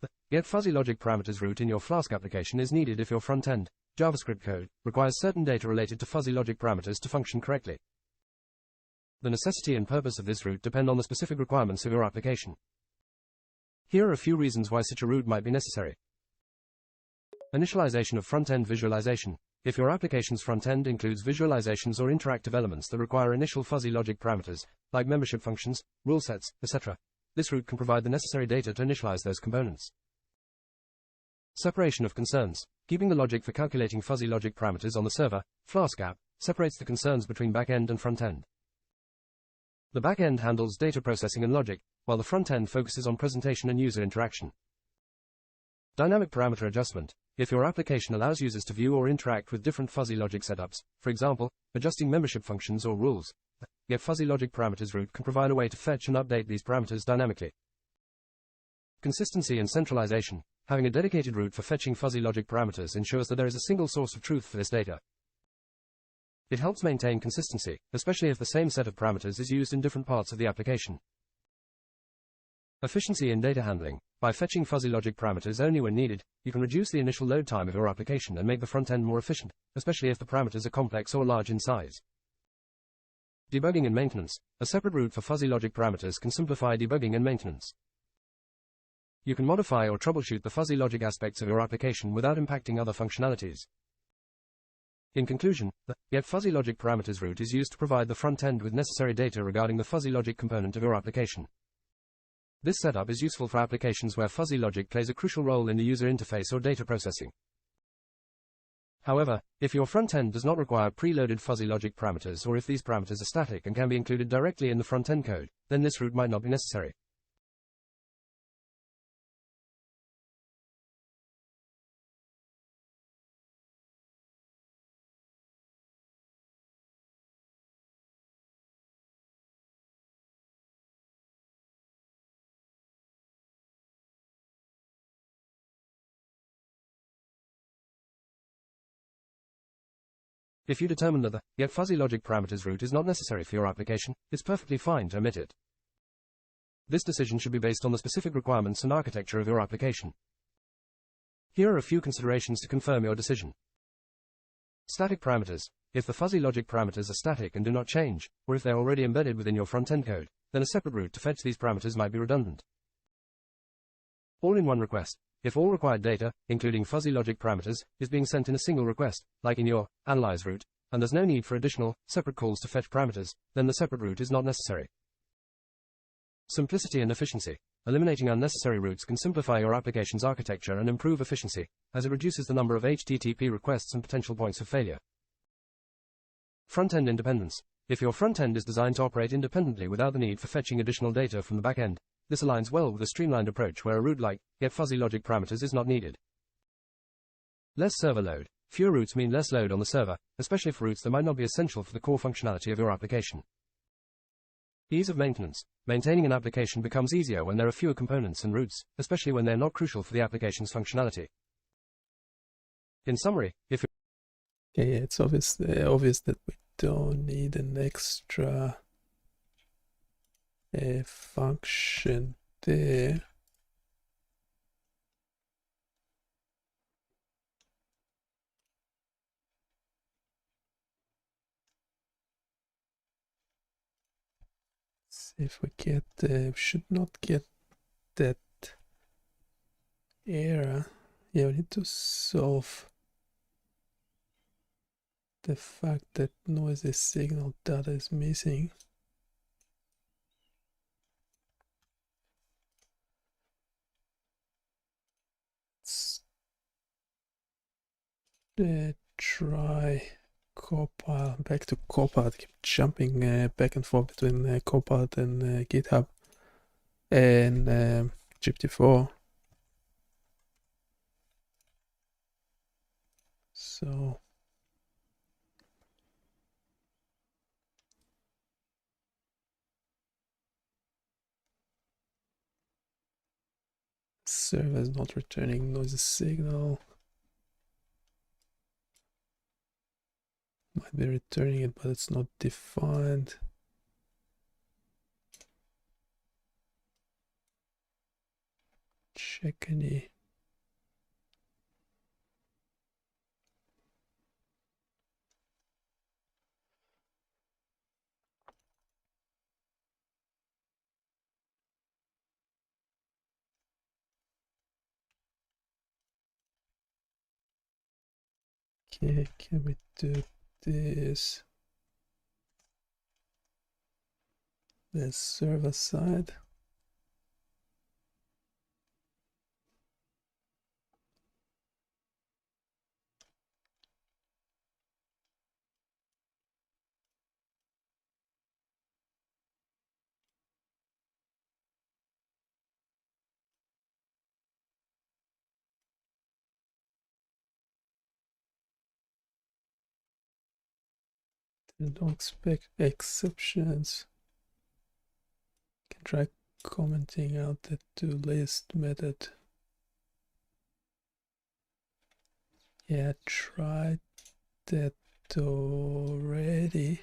The get fuzzy logic parameters route in your Flask application is needed if your front-end JavaScript code requires certain data related to fuzzy logic parameters to function correctly. The necessity and purpose of this route depend on the specific requirements of your application. Here are a few reasons why such a route might be necessary. Initialization of front-end visualization. If your application's front-end includes visualizations or interactive elements that require initial fuzzy logic parameters, like membership functions, rule sets, etc., this route can provide the necessary data to initialize those components. Separation of concerns. Keeping the logic for calculating fuzzy logic parameters on the server, Flask app, separates the concerns between back-end and front-end. The back-end handles data processing and logic, while the front-end focuses on presentation and user interaction. Dynamic parameter adjustment. If your application allows users to view or interact with different fuzzy logic setups, for example, adjusting membership functions or rules, the get fuzzy logic parameters route can provide a way to fetch and update these parameters dynamically. Consistency and centralization. Having a dedicated route for fetching fuzzy logic parameters ensures that there is a single source of truth for this data. It helps maintain consistency, especially if the same set of parameters is used in different parts of the application. Efficiency in data handling. By fetching fuzzy logic parameters only when needed, you can reduce the initial load time of your application and make the front end more efficient, especially if the parameters are complex or large in size. Debugging and maintenance. A separate route for fuzzy logic parameters can simplify debugging and maintenance. You can modify or troubleshoot the fuzzy logic aspects of your application without impacting other functionalities. In conclusion, the get fuzzy logic parameters route is used to provide the front end with necessary data regarding the fuzzy logic component of your application. This setup is useful for applications where fuzzy logic plays a crucial role in the user interface or data processing. However, if your front end does not require preloaded fuzzy logic parameters, or if these parameters are static and can be included directly in the front end code, then this route might not be necessary. If you determine that the get fuzzy logic parameters route is not necessary for your application, it's perfectly fine to omit it. This decision should be based on the specific requirements and architecture of your application. Here are a few considerations to confirm your decision. Static parameters. If the fuzzy logic parameters are static and do not change, or if they are already embedded within your front-end code, then a separate route to fetch these parameters might be redundant. All-in-one request. If all required data, including fuzzy logic parameters, is being sent in a single request, like in your analyze route, and there's no need for additional, separate calls to fetch parameters, then the separate route is not necessary. Simplicity and efficiency. Eliminating unnecessary routes can simplify your application's architecture and improve efficiency, as it reduces the number of HTTP requests and potential points of failure. Front-end independence. If your front-end is designed to operate independently without the need for fetching additional data from the back-end, this aligns well with a streamlined approach where a route like get fuzzy logic parameters is not needed. Less server load. Fewer routes mean less load on the server, especially for routes that might not be essential for the core functionality of your application. Ease of maintenance. Maintaining an application becomes easier when there are fewer components and routes, especially when they're not crucial for the application's functionality. In summary, if it's obvious that we don't need an extra function there. See if we get, should not get that error. Yeah, we need to solve the fact that noisy signal data is missing. Let's try Copilot, back to Copilot. Keep jumping back and forth between Copilot and GitHub and GPT-4. So server is not returning noisy signal. Might be returning it, but it's not defined. Check any. Okay, can we do this? The server side. Don't expect exceptions. Can try commenting out the toList method. Yeah, tried that already.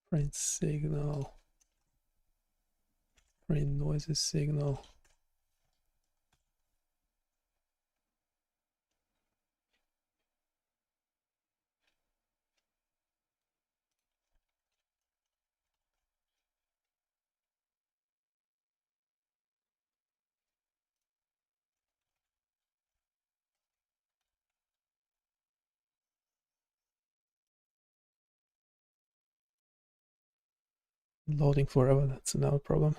Print signal. Print noisy signal. Loading forever, that's another problem.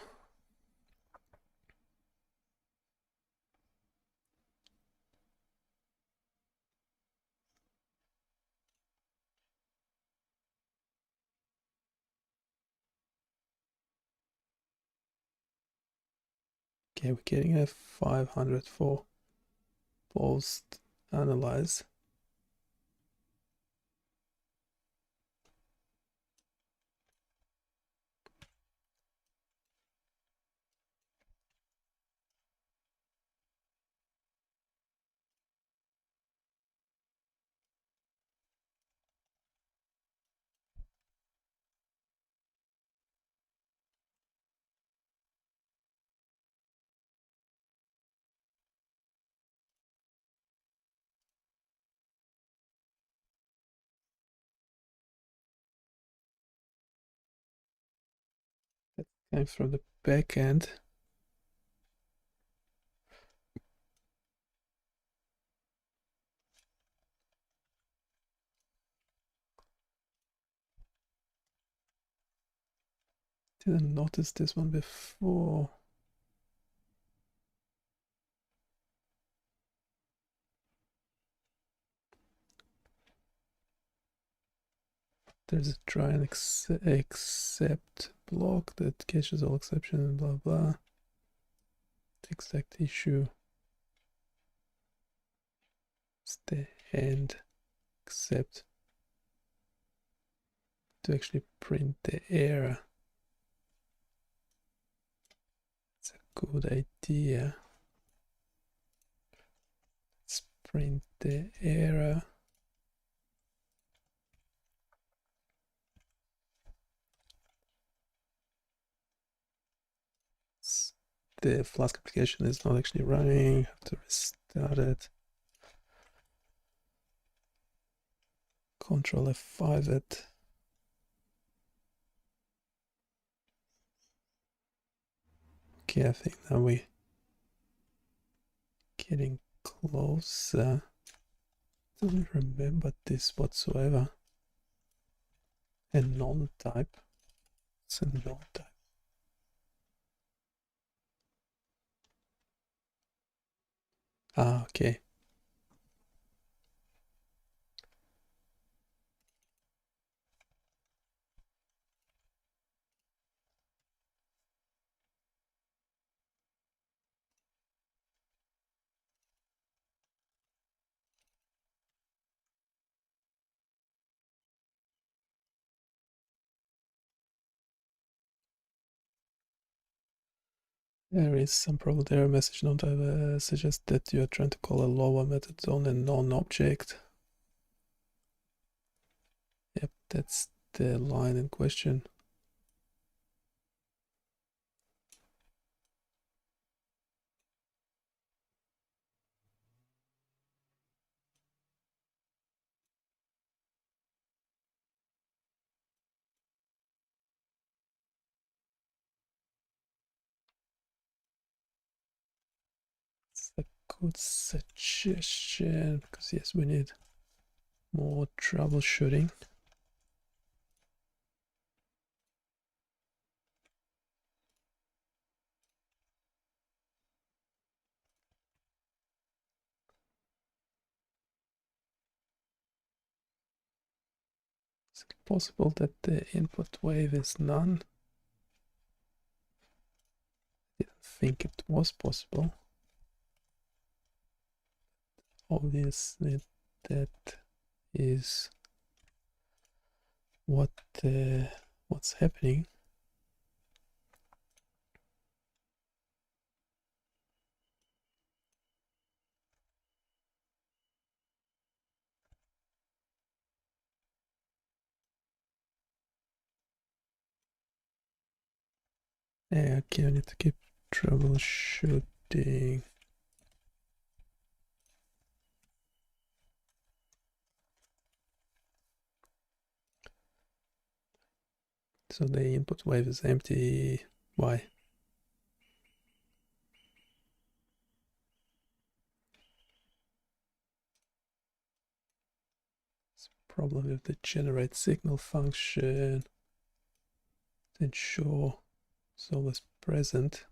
Okay, we're getting a 500 for post analyze. That came from the back end. Didn't notice this one before. There's a try and accept block that caches all exceptions and blah blah. The exact issue is the end accept to actually print the error. It's a good idea. Let's print the error. The Flask application is not actually running. Have to restart it. Control F5 it. Okay, I think now we're getting closer. Don't remember this whatsoever. A non-type. It's a non-type. Ah, okay. There is some problem there. Message non-type suggests that you are trying to call a lower method on a non-object. Yep, that's the line in question. It's a good suggestion because yes, we need more troubleshooting. Is it possible that the input wave is none? I didn't think it was possible. Obviously, that is what's happening. Yeah, okay, I need to keep troubleshooting. So the input wave is empty. Why? It's a problem with the generate signal function. ensure it's always present.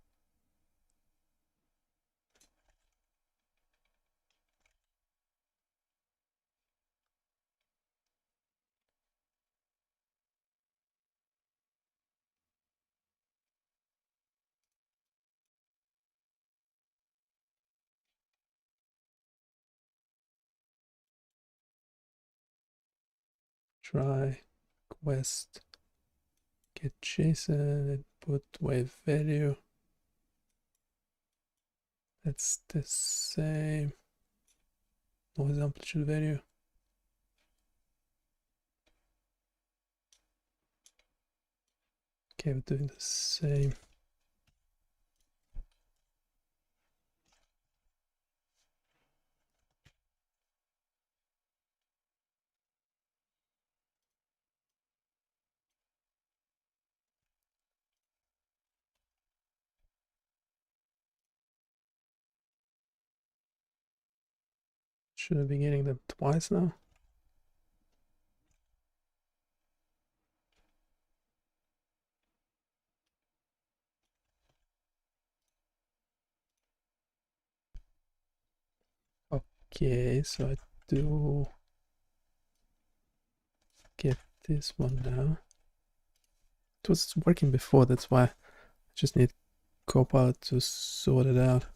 Try quest get JSON, input wave value. That's the same noise amplitude value. Okay, we're doing the same. Should I be getting them twice now? Okay, so I do get this one now. It was working before, that's why I just need Copilot to sort it out.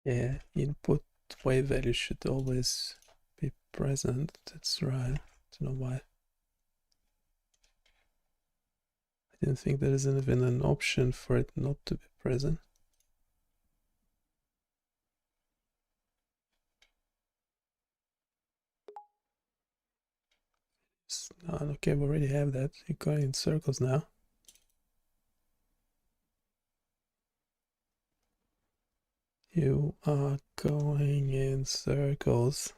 Yeah, input wave value should always be present. That's right. Don't know why. I didn't think there isn't even an option for it not to be present. Okay, we already have that. You're going in circles now. You are going in circles.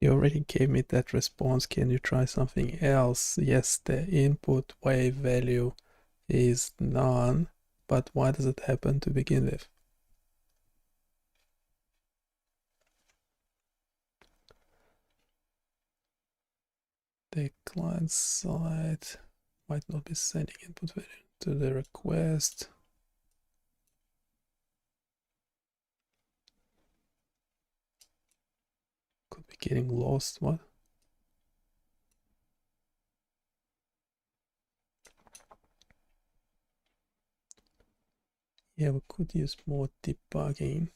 You already gave me that response. Can you try something else? Yes, the input wave value is none, but why does it happen to begin with? The client side might not be sending input value to the request. Could be getting lost. What? Yeah, we could use more debugging.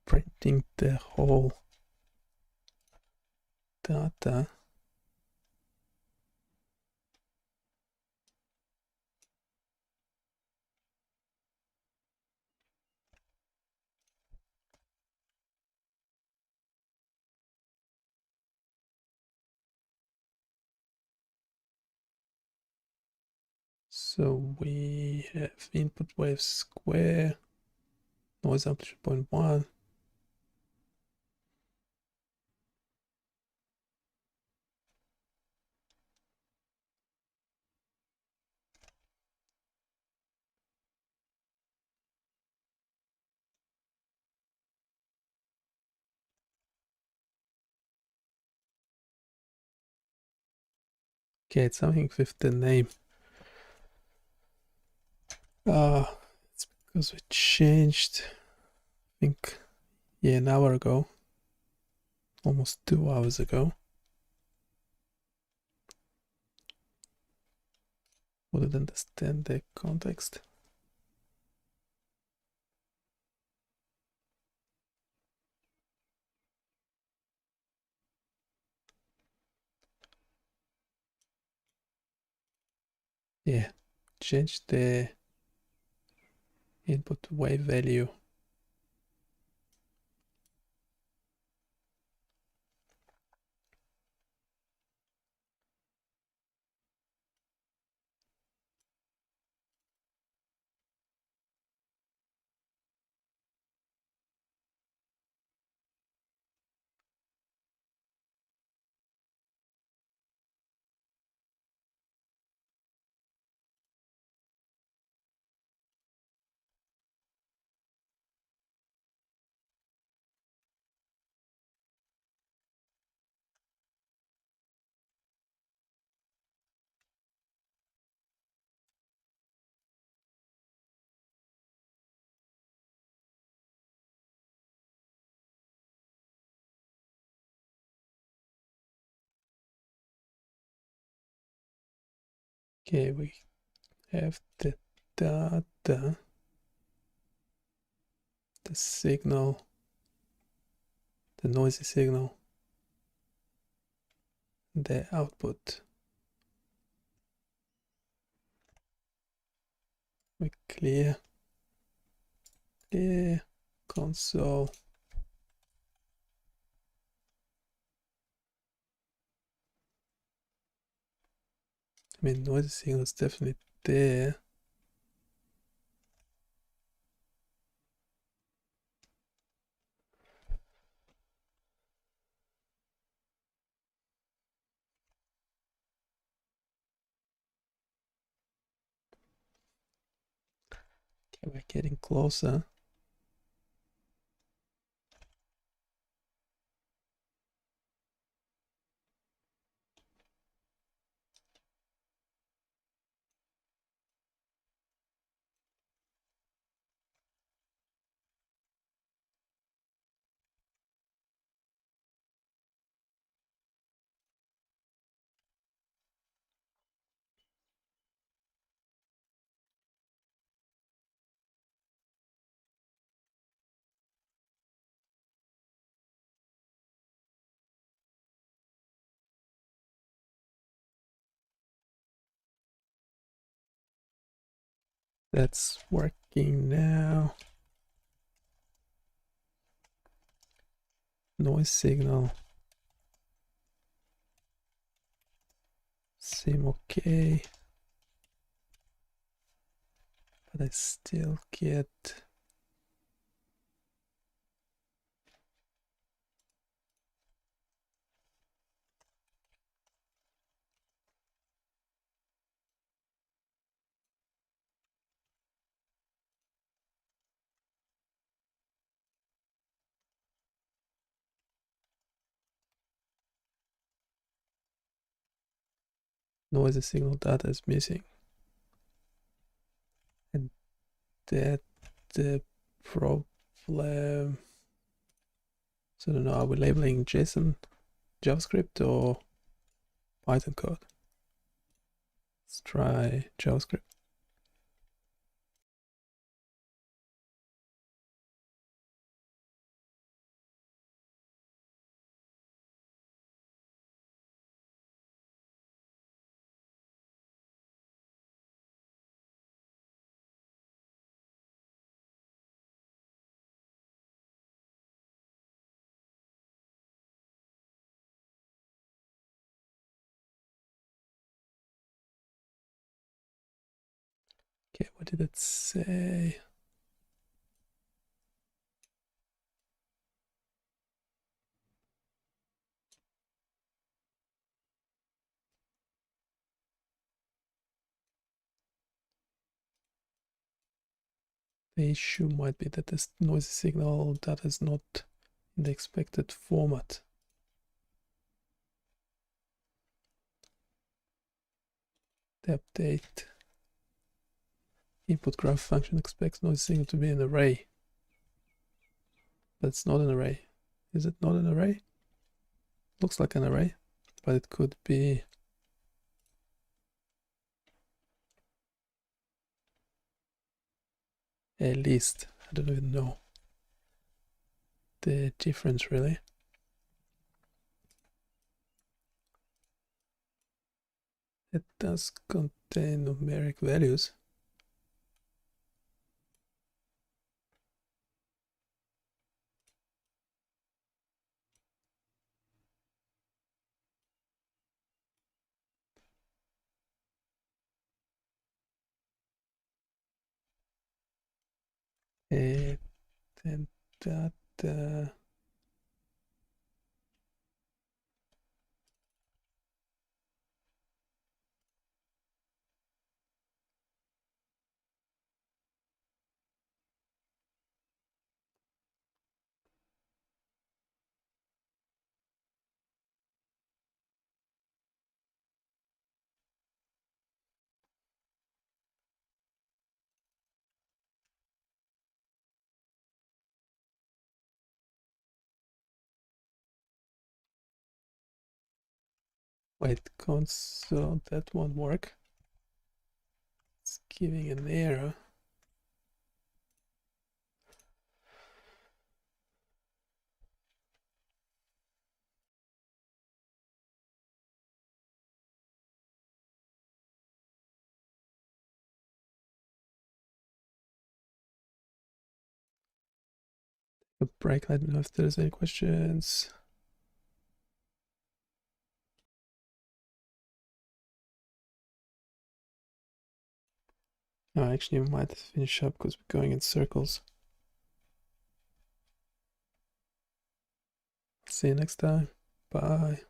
Printing the whole data. So we have input wave square, noise amplitude 0.1. Okay, it's something with the name. It's because we changed, I think, yeah, an hour ago, almost 2 hours ago. Wouldn't understand the context. Yeah, change the input wave value. Okay, we have the data, the signal, the noisy signal, the output. We clear console. I mean, noisy signal is definitely there. Okay, we're getting closer. That's working now. Noise signal. Seem okay. But I still get noisy signal data is missing. And that the problem. So I don't know, are we labeling JSON, JavaScript, or Python code? Let's try JavaScript. What did it say? The issue might be that this noisy signal that is not in the expected format. The update input graph function expects noisy signal to be an array. But it's not an array. Is it not an array? Looks like an array, but it could be a list. I don't even know the difference really. It does contain numeric values. And that wait, console, that won't work. It's giving an error. A break, let me know if there's any questions. No, actually, we might finish up because we're going in circles. See you next time. Bye.